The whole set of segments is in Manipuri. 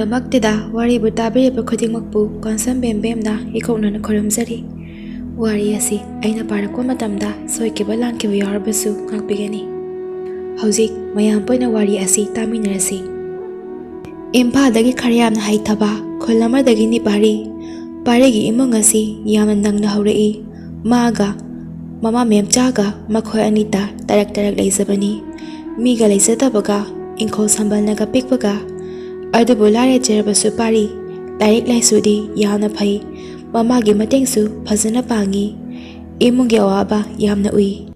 ꯃꯔꯛꯇꯨꯗ ꯋꯥꯔꯤꯕꯨ ꯇꯥꯕꯤꯔꯤꯕ ꯈꯨꯗꯤꯡꯃꯛꯄꯨ ꯀꯣꯟꯁꯝ ꯕꯦꯝꯕꯦꯝꯅ ꯏꯀꯣꯛꯅꯅ ꯈꯨꯔꯨꯝꯖꯔꯤ꯫ ꯋꯥꯔꯤ ꯑꯁꯤ ꯑꯩꯅ ꯄꯥꯔꯛꯄ ꯃꯇꯝꯗ ꯁꯣꯏꯈꯤꯕ ꯂꯥꯟꯈꯤꯕ ꯌꯥꯎꯔꯕꯁꯨ ꯉꯥꯛꯄꯤꯒꯅꯤ꯫ ꯍꯧꯖꯤꯛ ꯃꯌꯥꯝ ꯄꯨꯟꯅ ꯋꯥꯔꯤ ꯑꯁꯤ ꯇꯥꯃꯤꯟꯅꯔꯁꯤ꯫ ꯏꯝꯐꯥꯜꯗꯒꯤ ꯈꯔ ꯌꯥꯝꯅ ꯍꯩꯊꯕ ꯈꯨꯜ ꯑꯃꯗꯒꯤꯅꯤ ꯄꯥꯔꯤ꯫ ꯄꯥꯔꯤꯒꯤ ꯏꯃꯨꯡ ꯑꯁꯤ ꯌꯥꯝꯅ ꯅꯪꯅ ꯍꯧꯔꯛꯏ꯫ ꯃꯥꯒ ꯃꯃꯥ ꯃꯦꯝꯆꯥꯒ ꯃꯈꯣꯏ ꯑꯅꯤꯇ ꯇꯔꯛ ꯂꯩꯖꯕꯅꯤ꯫ ꯃꯤꯒ ꯂꯩꯖꯗꯕꯒ ꯏꯪꯈꯣꯜ ꯁꯝꯕꯜꯅꯒ ꯄꯤꯛꯄꯒ꯫ ꯑꯗꯨꯕꯨ ꯂꯥꯏꯔꯖꯔꯕꯁꯨ ꯄꯥꯔꯤ ꯂꯥꯏꯔꯤꯛ ꯂꯥꯏꯁꯨꯗꯤ ꯌꯥꯝꯅ ꯐꯩ꯫ ꯃꯃꯥꯒꯤ ꯃꯇꯦꯡꯁꯨ ꯐꯖꯅ ꯄꯥꯡꯉꯤ꯫ ꯏꯃꯨꯡꯒꯤ ꯑꯋꯥꯕ ꯌꯥꯝꯅ ꯎꯏ꯫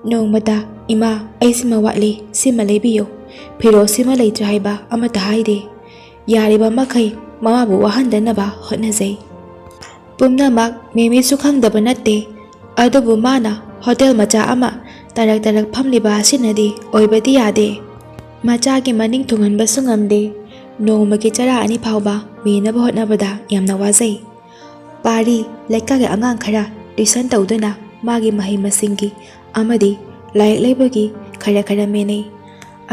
ꯅꯣꯡꯃꯗ "ꯏꯃꯥ, ꯑꯩ ꯁꯤꯃ ꯋꯥꯠꯂꯤ, ꯁꯤꯃ ꯂꯩꯕꯤꯌꯨ, ꯐꯤꯔꯣꯜ ꯁꯤꯃ ꯂꯩꯇ꯭ꯔꯦ" ꯍꯥꯏꯕ ꯑꯃꯠꯇ ꯍꯥꯏꯗꯦ꯫ ꯌꯥꯔꯤꯕ ꯃꯈꯩ ꯃꯃꯥꯕꯨ ꯋꯥꯍꯟꯗꯅꯕ ꯍꯣꯠꯅꯖꯩ꯫ ꯄꯨꯝꯅꯃꯛ ꯃꯦꯃꯤꯁꯨ ꯈꯪꯗꯕ ꯅꯠꯇꯦ꯫ ꯑꯗꯨꯕꯨ ꯃꯥꯅ ꯍꯣꯇꯦꯜ ꯃꯆꯥ ꯑꯃ ꯇꯔꯛ ꯐꯝꯂꯤꯕ ꯑꯁꯤꯅꯗꯤ ꯑꯣꯏꯕꯗꯤ ꯌꯥꯗꯦ꯫ ꯃꯆꯥꯒꯤ ꯃꯅꯤꯡ ꯊꯨꯡꯍꯟꯕꯁꯨ ꯉꯝꯗꯦ꯫ ꯅꯣꯡꯃꯒꯤ ꯆꯔꯥ 2 ꯐꯥꯎꯕ ꯃꯦꯟꯅꯕ ꯍꯣꯠꯅꯕꯗ ꯌꯥꯝꯅ ꯋꯥꯖꯩ꯫ ꯄꯥꯔꯤ ꯂꯩꯀꯥꯏꯒꯤ ꯑꯉꯥꯡ ꯈꯔ ꯇ꯭ꯌꯨꯁꯟ ꯇꯧꯗꯨꯅ ꯃꯥꯒꯤ ꯃꯍꯩ ꯃꯁꯤꯡꯒꯤ ꯑꯃꯗꯤ ꯂꯥꯏꯔꯤꯛ ꯂꯩꯕꯒꯤ ꯈꯔ ꯃꯦꯟꯅꯩ꯫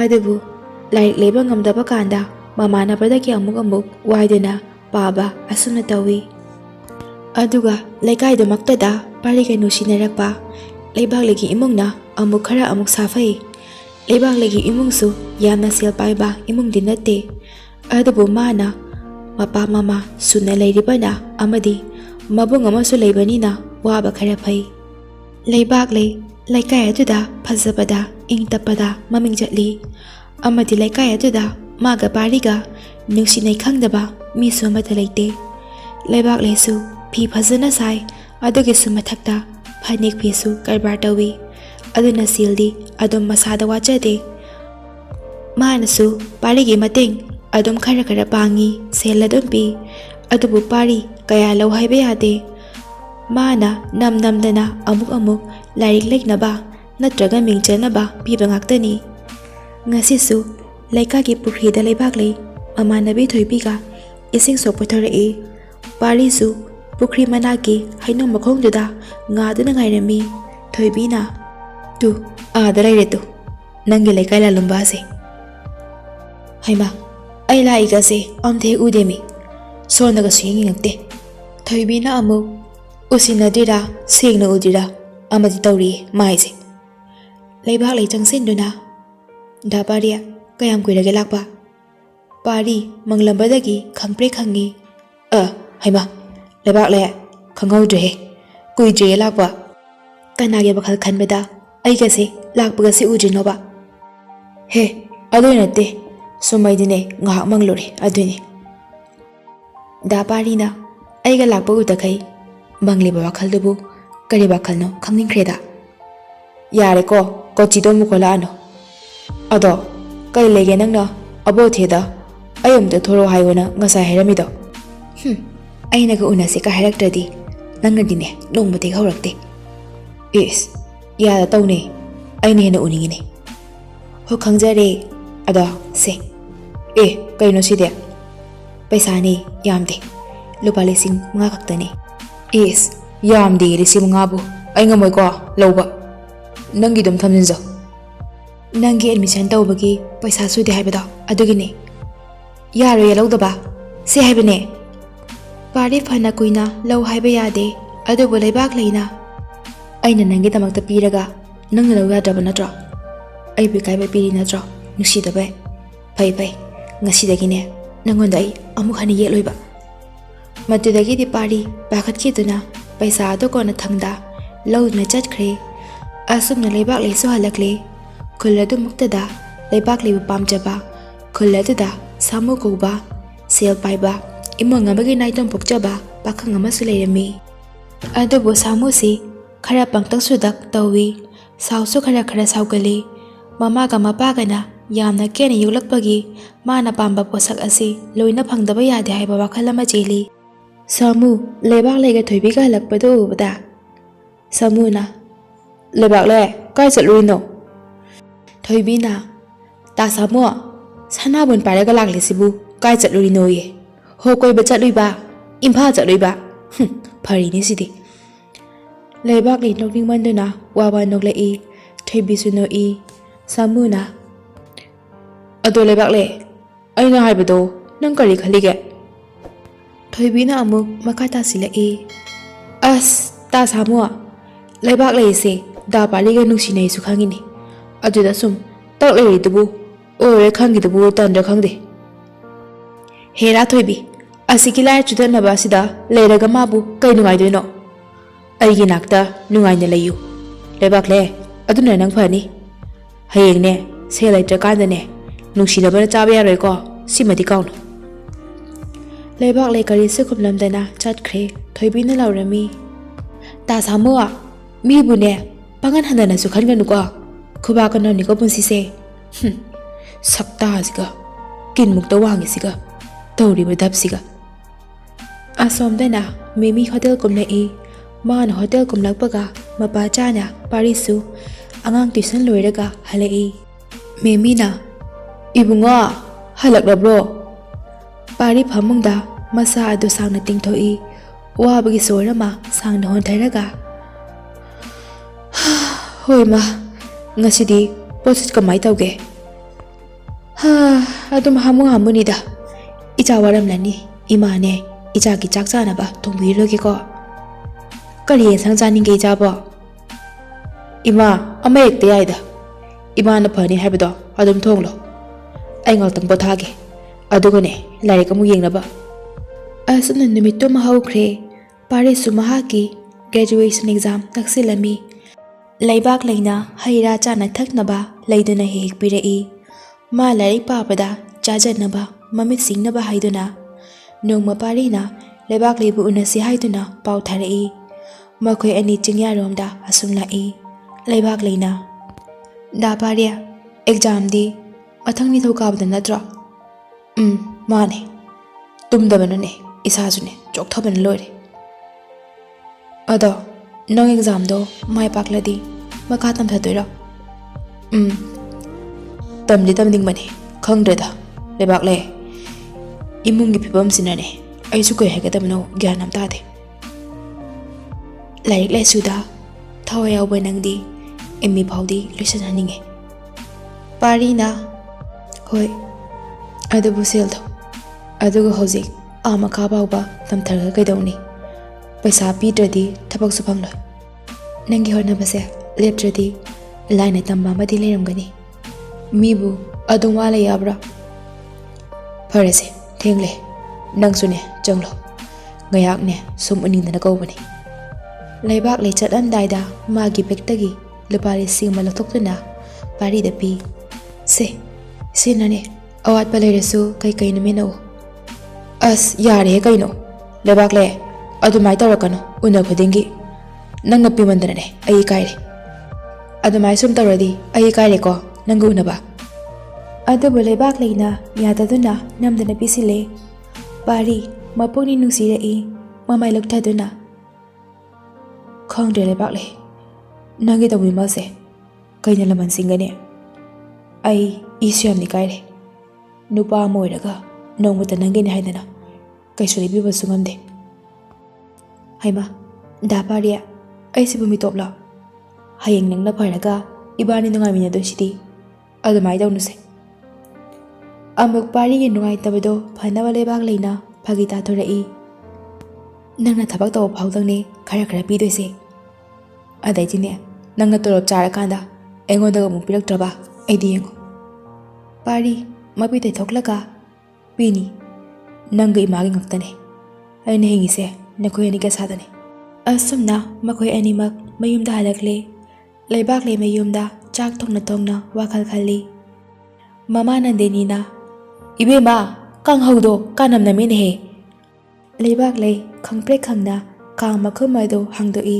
ꯑꯗꯨꯕꯨ ꯂꯥꯏꯔꯤꯛ ꯂꯩꯕ ꯉꯝꯗꯕ ꯀꯥꯟꯗ ꯃꯃꯥꯟꯅꯕꯗꯒꯤ ꯑꯃꯨꯛ ꯋꯥꯏꯗꯨꯅ ꯄꯥꯕ ꯑꯁꯨꯝꯅ ꯇꯧꯏ꯫ ꯑꯗꯨꯒ ꯂꯩꯀꯥꯏꯗꯃꯛꯇꯗ ꯄꯥꯔꯤꯒ ꯅꯨꯡꯁꯤꯅꯔꯛꯄ ꯂꯩꯕꯥꯛꯂꯩꯒꯤ ꯏꯃꯨꯡꯅ ꯑꯃꯨꯛ ꯁꯥꯐꯩ꯫ ꯂꯩꯕꯥꯛꯂꯩꯒꯤ ꯏꯃꯨꯡꯁꯨ ꯌꯥꯝꯅ ꯁꯦꯜ ꯄꯥꯏꯕ ꯏꯃꯨꯡꯗꯤ ꯅꯠꯇꯦ꯫ ꯑꯗꯨꯕꯨ ꯃꯥꯅ ꯃꯄꯥ ꯃꯃꯥ ꯁꯨꯅ ꯂꯩꯔꯤꯕꯅ ꯑꯃꯗꯤ ꯃꯕꯨꯡ ꯑꯃꯁꯨ ꯂꯩꯕꯅꯤꯅ ꯋꯥꯕ ꯈꯔ ꯐꯩ꯫ ꯂꯩꯕꯥꯛꯂꯩ ꯂꯩꯀꯥꯏ ꯑꯗꯨꯗ ꯐꯖꯕꯗ ꯏꯪ ꯇꯞꯄꯗ ꯃꯃꯤꯡ ꯆꯠꯂꯤ꯫ ꯑꯃꯗꯤ ꯂꯩꯀꯥꯏ ꯑꯗꯨꯗ ꯃꯥꯒ ꯄꯥꯔꯤꯒ ꯅꯨꯡꯁꯤꯅꯩ ꯈꯪꯗꯕ ꯃꯤꯁꯨ ꯑꯃꯠꯇ ꯂꯩꯇꯦ꯫ ꯂꯩꯕꯥꯛꯂꯩꯁꯨ ꯐꯤ ꯐꯖꯅ ꯁꯥꯏ꯫ ꯑꯗꯨꯒꯤꯁꯨ ꯃꯊꯛꯇ ꯐꯅꯦꯛ ꯐꯤꯁꯨ ꯀꯔꯕꯥꯔ ꯇꯧꯏ꯫ ꯑꯗꯨꯅ ꯁꯦꯜꯗꯤ ꯑꯗꯨꯝ ꯃꯁꯥꯗ ꯋꯥꯠꯆꯗꯦ꯫ ꯃꯥꯅꯁꯨ ꯄꯥꯔꯤꯒꯤ ꯃꯇꯦꯡ ꯑꯗꯨꯝ ꯈꯔ ꯄꯥꯡꯉꯤ, ꯁꯦꯜ ꯑꯗꯨꯝ ꯄꯤ꯫ ꯑꯗꯨꯕꯨ ꯄꯥꯔꯤ ꯀꯌꯥ ꯂꯧ ꯍꯥꯏꯕ ꯌꯥꯗꯦ꯫ ꯃꯥꯅ ꯅꯝꯗꯅ ꯑꯃꯨꯛ ꯂꯥꯏꯔꯤꯛ ꯂꯩꯅꯕ ꯅꯠꯇ꯭ꯔꯒ ꯃꯤꯡ ꯆꯟꯅꯕ ꯄꯤꯕ ꯉꯥꯛꯇꯅꯤ꯫ ꯉꯁꯤꯁꯨ ꯂꯩꯀꯥꯏꯒꯤ ꯄꯨꯈ꯭ꯔꯤꯗ ꯂꯩꯕꯥꯛꯂꯩ ꯃꯃꯥꯟꯅꯕꯤ ꯊꯣꯏꯕꯤꯒ ꯏꯁꯤꯡ ꯁꯣꯛꯄ ꯊꯣꯔꯛꯏ꯫ ꯄꯥꯔꯤꯁꯨ ꯄꯨꯈ꯭ꯔꯤ ꯃꯅꯥꯛꯀꯤ ꯍꯩꯅꯧ ꯃꯈꯣꯡꯗꯨꯗ ꯉꯥꯗꯨꯅ ꯉꯥꯏꯔꯝꯃꯤ꯫ ꯊꯣꯏꯕꯤꯅ "ꯇꯨ ꯑꯥꯗ ꯂꯩꯔꯦ ꯇꯨ, ꯅꯪꯒꯤ ꯂꯩꯀꯥꯏ ꯂꯥꯂꯨꯝꯕꯥꯁꯦ꯫ ꯍꯩꯃꯥ, ꯑꯩ ꯂꯥꯛꯏꯒꯁꯦ ꯑꯝꯇ ꯍꯦꯛ ꯎꯗꯦꯃꯤ, ꯁꯣꯟꯗꯒꯁꯨ ꯌꯦꯡꯉꯛꯇꯦ." ꯊꯣꯏꯕꯤꯅ ꯑꯃꯨꯛ "ꯎꯁꯤꯟꯅꯗ꯭ꯔꯤꯔꯥ ꯁꯦꯡꯅ ꯎꯗ꯭ꯔꯤꯔꯥ ꯑꯃꯗꯤ ꯇꯧꯔꯤꯌꯦ ꯃꯥꯏꯁꯦ." ꯂꯩꯕꯥꯛꯂꯩ ꯆꯪꯁꯤꯟꯗꯨꯅ "ꯗꯥ ꯄꯥꯔꯤ, ꯀꯌꯥꯝ ꯀꯨꯏꯔꯒꯦ ꯂꯥꯛꯄ?" ꯄꯥꯔꯤ ꯃꯪꯂꯝꯕꯗꯒꯤ ꯈꯪꯄ꯭ꯔꯦꯛ ꯈꯪꯉꯤ꯫ ꯍꯩꯃꯥ, ꯂꯩꯕꯥꯛꯂꯩ, ꯈꯪꯍꯧꯗ꯭ꯔꯦꯍꯦ, ꯀꯨꯏꯗ꯭ꯔꯤꯌꯦ ꯂꯥꯛꯄ." ꯀꯅꯥꯒꯤ ꯋꯥꯈꯜ ꯈꯟꯕꯗ ꯑꯩꯒꯁꯦ ꯂꯥꯛꯄꯒꯁꯦ ꯎꯗ꯭ꯔꯤꯅꯣꯕ? "ꯍꯦ, ꯑꯗꯨꯏ ꯅꯠꯇꯦ, ꯁꯨꯝ ꯑꯩꯗꯤꯅꯦ ꯉꯥꯏꯍꯥꯛ ꯃꯪꯂꯨꯔꯦ ꯑꯗꯨꯏꯅꯤ." ꯗꯥ ꯄꯥꯔꯤꯅ "ꯑꯩꯒ ꯂꯥꯛꯄ ꯎꯗꯈꯩ ꯃꯪꯂꯤꯕ ꯋꯥꯈꯜꯗꯨꯕꯨ ꯀꯔꯤ ꯋꯥꯈꯜꯅꯣ ꯈꯪꯅꯤꯡꯈ꯭ꯔꯦꯗ." "ꯌꯥꯔꯦꯀꯣ, ꯀꯣꯆꯤꯗꯣ ꯑꯃꯨꯛ ꯈꯣꯠꯂꯛꯑꯅꯨ꯫ ꯑꯗꯣ ꯀꯩ ꯂꯩꯒꯦ ꯅꯪꯅ ꯑꯕꯣꯊꯦꯗ ꯑꯩ ꯑꯃꯨꯛꯇ ꯊꯣꯔꯛꯑꯣ ꯍꯥꯏꯌꯣꯅ ꯉꯁꯥꯏ ꯍꯥꯏꯔꯝꯃꯤꯗꯣ?" "ꯑꯩꯅꯒ ꯎꯅꯁꯦꯀ ꯍꯥꯏꯔꯛꯇ꯭ꯔꯗꯤ ꯅꯪꯅꯗꯤꯅꯦ ꯅꯣꯡꯃꯗꯤ ꯍꯧꯔꯛꯇꯦ." "ꯏꯁ, ꯌꯥꯗ ꯇꯧꯅꯦ, ꯑꯩꯅ ꯍꯦꯟꯅ ꯎꯅꯤꯡꯉꯤꯅꯦ." "ꯍꯣ ꯈꯪꯖꯔꯦ, ꯑꯗꯣ ꯁꯦ." "ꯀꯩꯅꯣ ꯁꯤꯗꯤ?" "ꯄꯩꯁꯥꯅꯦ, ꯌꯥꯝꯗꯦ, ꯂꯨꯄꯥ 5,000 ꯈꯛꯇꯅꯦ." "ꯏꯁ, ꯌꯥꯝꯗꯦ 5,000ꯕꯨ ꯑꯩ ꯉꯝꯃꯣꯏꯀꯣ ꯂꯧꯕ, ꯅꯪꯒꯤ ꯑꯗꯨꯝ ꯊꯝꯖꯤꯟꯖꯧ." "ꯅꯪꯒꯤ ꯑꯦꯗꯃꯤꯁꯟ ꯇꯧꯕꯒꯤ ꯄꯩꯁꯥ ꯁꯨꯗꯦ ꯍꯥꯏꯕꯗꯣ ꯑꯗꯨꯒꯤꯅꯦ." "ꯌꯥꯔꯣꯏꯌꯦ ꯂꯧꯗꯕ, ꯁꯤ ꯍꯥꯏꯕꯅꯦ." ꯄꯥꯔꯤ ꯐꯅ ꯀꯨꯏꯅ ꯂꯧ ꯍꯥꯏꯕ ꯌꯥꯗꯦ꯫ ꯑꯗꯨꯕꯨ ꯂꯩꯕꯥꯛꯂꯩꯅ "ꯑꯩꯅ ꯅꯪꯒꯤꯗꯃꯛꯇ ꯄꯤꯔꯒ ꯅꯪꯅ ꯂꯧ ꯌꯥꯗ꯭ꯔꯕ ꯅꯠꯇ꯭ꯔꯣ? ꯑꯩꯕꯨ ꯏꯀꯥꯏꯕ ꯄꯤꯔꯤ ꯅꯠꯇ꯭ꯔꯣ, ꯅꯨꯡꯁꯤꯗꯕꯩ? ꯐꯩ, ꯉꯁꯤꯗꯒꯤꯅꯦ ꯅꯪꯉꯣꯟꯗ ꯑꯩ ꯑꯃꯨꯛ ꯍꯟꯅ ꯌꯦꯠꯂꯣꯏꯕ." ꯃꯗꯨꯗꯒꯤꯗꯤ ꯄꯥꯔꯤ ꯄꯥꯈꯠꯈꯤꯗꯨꯅ ꯄꯩꯁꯥ ꯑꯗꯨ ꯀꯣꯟꯅꯊꯪꯗ ꯂꯧꯗꯨꯅ ꯆꯠꯈ꯭ꯔꯦ꯫ ꯑꯁꯨꯝꯅ ꯂꯩꯕꯥꯛꯂꯩꯁꯨ ꯍꯜꯂꯛꯂꯦ꯫ ꯈꯨꯜ ꯑꯗꯨꯃꯛꯇꯗ ꯂꯩꯕꯥꯛꯂꯩꯕꯨ ꯄꯥꯝꯖꯕ, ꯈꯨꯜ ꯑꯗꯨꯗ ꯁꯥꯃꯨ ꯀꯧꯕ ꯁꯦꯜ ꯄꯥꯏꯕ ꯏꯃꯨꯡ ꯑꯃꯒꯤ ꯅꯥꯏꯇꯣꯝ ꯄꯣꯛꯆꯕ ꯄꯥꯈꯪ ꯑꯃꯁꯨ ꯂꯩꯔꯝꯃꯤ꯫ ꯑꯗꯨꯕꯨ ꯁꯥꯃꯨꯁꯤ ꯈꯔ ꯄꯪꯇꯛ ꯁꯨꯗꯛ ꯇꯧꯏ, ꯁꯥꯎꯁꯨ ꯈꯔ ꯁꯥꯎꯒꯜꯂꯤ꯫ ꯃꯃꯥꯒ ꯃꯄꯥꯒꯅ ꯌꯥꯝꯅ ꯀꯦꯅ ꯌꯣꯛꯂꯛꯄꯒꯤ ꯃꯥꯅ ꯄꯥꯝꯕ ꯄꯣꯠꯁꯛ ꯑꯁꯤ ꯂꯣꯏꯅ ꯐꯪꯗꯕ ꯌꯥꯗꯦ ꯍꯥꯏꯕ ꯋꯥꯈꯜ ꯑꯃ ꯆꯦꯜꯂꯤ꯫ ꯁꯥꯃꯨ ꯂꯩꯕꯥꯛꯂꯩꯒ ꯊꯣꯏꯕꯤꯒ ꯍꯜꯂꯛꯄꯗꯨ ꯎꯕꯗ ꯁꯥꯃꯨꯅ "ꯂꯩꯕꯥꯛꯂꯩ, ꯀꯥꯏ ꯆꯠꯂꯨꯔꯤꯅꯣ?" ꯊꯣꯏꯕꯤꯅ "ꯇꯥ ꯁꯥꯃꯨ, ꯁꯅꯥꯕꯨꯟ ꯄꯥꯏꯔꯒ ꯂꯥꯛꯂꯤꯁꯤꯕꯨ ꯀꯥꯏ ꯆꯠꯂꯨꯔꯤꯅꯣꯌꯦ?" "ꯍꯣ ꯀꯣꯏꯕ ꯆꯠꯂꯨꯏꯕ, ꯏꯝꯐꯥꯜ ꯆꯠꯂꯨꯏꯕ." "ꯐꯔꯤꯅꯦ ꯁꯤꯗꯤ." ꯂꯩꯕꯥꯛꯂꯩ ꯅꯣꯛꯅꯤꯡꯃꯟꯗꯨꯅ ꯋꯥ ꯅꯣꯛꯂꯛꯏ꯫ ꯊꯣꯏꯕꯤꯁꯨ ꯅꯣꯛꯏ꯫ ꯁꯥꯃꯨꯅ "ꯑꯗꯣ ꯂꯩꯕꯥꯛꯂꯩ, ꯑꯩꯅ ꯍꯥꯏꯕꯗꯣ nang kari khalige thoibina amuk makata silai as ta samu leibak leise da pali ga nuksi nei su khangini ajuda sum tak lei dubu ore khangi dubu tandra khangde hera thoibi asiki lai chuda na ba sida leiraga mabu kai nungai doino aigi nakta nungai na leyu leibak le aduna nang phani hayeng ne se laitra kanda ne nuksi da bara chabe yaroi ko simadi kaunu leibak le kari se khumlam dana chat khre thoibi na laurami ta samua mi bune pangan handana su khan ganu ko khuba ka no ni ko punsi se sakta asiga kin mukta wangi siga tawri badap siga asom dana mimi hotel kumla e man hotel kumlak paga mapa chana parisu angang tuition loiraga halai mimi na ibunga halak rabro pari phamungda masa adu sangna tingthoi wabagi sorama sangna hon thairaga hoi ma ngasidi posit kamai tauge ha adum hamuni da icha waram lani imane icha ki chak chana ba thongbi roge ko kari sang chani ge ja ba ima ama ekte ai da ima na phani habdo adum thonglo ai ngal tang pothage adugone larik amu yengna ba asuna nimitto mahaukhre pare sumaha ki graduation exam naksilami leibak leina haira chana thaknaba leiduna hek pirai ma larik papada chajanaba mamit singnaba haiduna nongma parina leibak leibu unasi haiduna pau tharai makhoi ani chingya romda asumlai leibak leina da paria exam di athangni thokabda natra mane tumdabanune isajune chokthaban lore ado nong exam do mai pakladi makha tam thadoira tamli tamding mane khangdreda lebak le imungi phibam sinane aisu kai hagadamno gyanam tade laik le suda thawaya banangdi emmi phawdi luisan haninge parina hoi adubu seldo adugo hojik ama kha bawba tamtharga kaidawni paisa pidradi thabak su phangloi nangi horna base leptradi laina tamba madi leramgani mibu adum wala yabra farese thengle nangsune changlo ngayak ne sum unindana kawbani leibak le chatan daida magi bektagi lupari singma lathokna pari da pi se nane awat paleresu kai nameno as yare kaino lebak le adumai tawrakano una khudingi nangna pimandane ai kaire adumai sum tawradi ai kaire ko nangu unaba adu lebak leina yadaduna namdana pisile pari mapuni nusire e mamai lokthaduna khongde lebak le nangi tawi mase kaina laman singane ai isyam ni kaire nupa moiraga nongmuta nangene haidana kaisu libiba sungamde haima daparia aisibu mi topla hayeng nangna pharaga ibani nungai mina do siti adumai dawnuse amuk pari gi nungai tabado phanaba lebak leina phagita thorai nangna thabak taw phawdangni khara pi doise adai jine nangna torop chara kanda engoda mu pilak traba aidi yengo pari mapi te thoklaga pini nanga imagi ngaktane aina hingise nakoi ani ka sadane asumna makoi animak mayumda halakle leibak le mayumda chak thongna wakhal khali mama nandenina ibema kanghaudo kanam na mine he leibak le khangpre khangna kang makhumado hangdoi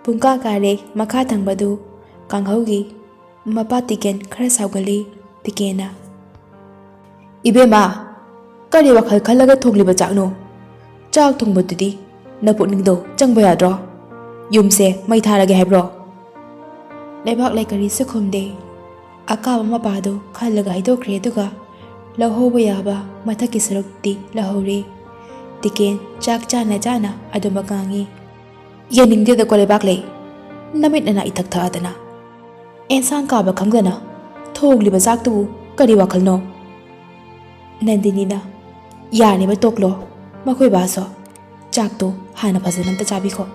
pungka kare makha thangbadu kanghaugi mapa tiken khara saugali tikena ibema kari wakhal khalaga thongliba chakno chak thongbadudi napukningdo changba yadro yumse mai tharage haibro lebak lai kari sukhumde akaba mapado khalaga haidokre duga lahoba yaba mathaki sarukti lahore tiken chak chana adumakangi yaningde da kolebak lai namit na ithak thadana ensang kaba khamgana thogliba chaktu kari wakhalno Nandinina ꯌꯥꯅꯦꯕ ꯇꯣꯛꯂꯣ ꯃꯈꯣꯏ ꯕꯥꯁꯣ ꯆꯥꯛꯇꯣ ꯍꯥꯟꯅ ꯐꯖꯅ ꯑꯝꯇ ꯆꯥꯕꯤꯈꯣ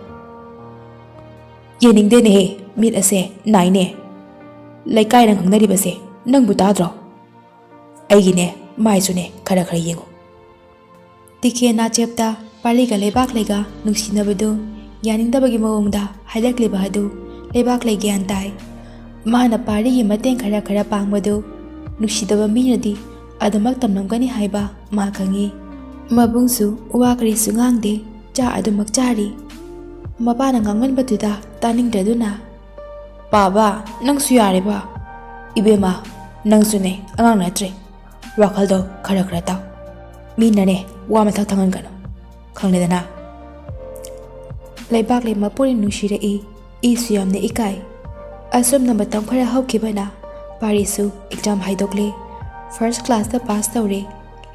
ꯌꯦꯡꯅꯤꯡꯗꯦꯅꯦꯍꯦ ꯃꯤꯠ ꯑꯁꯦ ꯅꯥꯏꯅꯦ ꯂꯩꯀꯥꯏꯅ ꯈꯪꯅꯔꯤꯕꯁꯦ ꯅꯪꯕꯨ ꯇꯥꯗ꯭ꯔꯣ ꯑꯩꯒꯤꯅꯦ ꯃꯥꯏꯁꯨꯅꯦ ꯈꯔ ꯈꯔ ꯌꯦꯡꯉꯨ ꯇꯤꯀꯦ ꯅꯥꯆꯦꯞꯇ ꯄꯥꯔꯤꯒ ꯂꯩꯕꯥꯛꯂꯩꯒ ꯅꯨꯡꯁꯤꯅꯕꯗꯨ ꯌꯥꯅꯤꯡꯗꯕꯒꯤ ꯃꯑꯣꯡꯗ ꯍꯥꯏꯔꯛꯂꯤꯕ ꯑꯗꯨ ꯂꯩꯕꯥꯛꯂꯩ ꯒ꯭ꯌꯥꯟ ꯇꯥꯏ ꯃꯥꯅ ꯄꯥꯔꯤꯒꯤ ꯃꯇꯦꯡ ꯈꯔ ꯄꯥꯡꯕꯗꯨ ꯅꯨꯡꯁꯤꯗꯕ ꯃꯤꯅꯗꯤ ꯑꯗꯨꯃꯛ ꯇꯝꯂꯝꯒꯅꯤ ꯍꯥꯏꯕ ꯃꯥ ꯈꯪꯉꯤ ꯃꯕꯨꯡꯁꯨ ꯋꯥ ꯀꯔꯤꯁꯨ ꯉꯥꯡꯗꯦ ꯆꯥꯛ ꯑꯗꯨꯃꯛ ꯆꯥꯔꯤ ꯃꯄꯥꯅ ꯉꯥꯡꯃꯟꯕꯗꯨꯗ ꯇꯥꯅꯤꯡꯗ꯭ꯔꯗꯨꯅ ꯄꯥꯕ ꯅꯪꯁꯨ ꯌꯥꯔꯦꯕ ꯏꯕꯦꯝꯃ ꯅꯪꯁꯨꯅꯦ ꯑꯉꯥꯡ ꯅꯠꯇ꯭ꯔꯦ ꯋꯥꯈꯜꯗꯣ ꯈꯔ ꯇꯥꯎ ꯃꯤꯅꯅꯦ ꯋꯥ ꯃꯊꯛ ꯊꯪꯍꯟꯒꯅꯨ ꯈꯪꯂꯦꯗꯅ ꯂꯩꯕꯥꯛꯂꯩ ꯃꯄꯨꯅ ꯅꯨꯡꯁꯤꯔꯛꯏ ꯏꯁꯨ ꯌꯥꯝꯅ ꯏꯀꯥꯏ ꯑꯁꯨꯝꯅ ꯃꯇꯝ ꯈꯔ ꯍꯧꯈꯤꯕꯅ ꯄꯥꯔꯤꯁꯨ ꯑꯦꯛꯖꯥꯝ ꯍꯥꯏꯗꯣꯛꯂꯦ ꯐꯥꯔꯁ ꯀ꯭ꯂꯥꯁꯇ ꯄꯥꯁ ꯇꯧꯔꯦ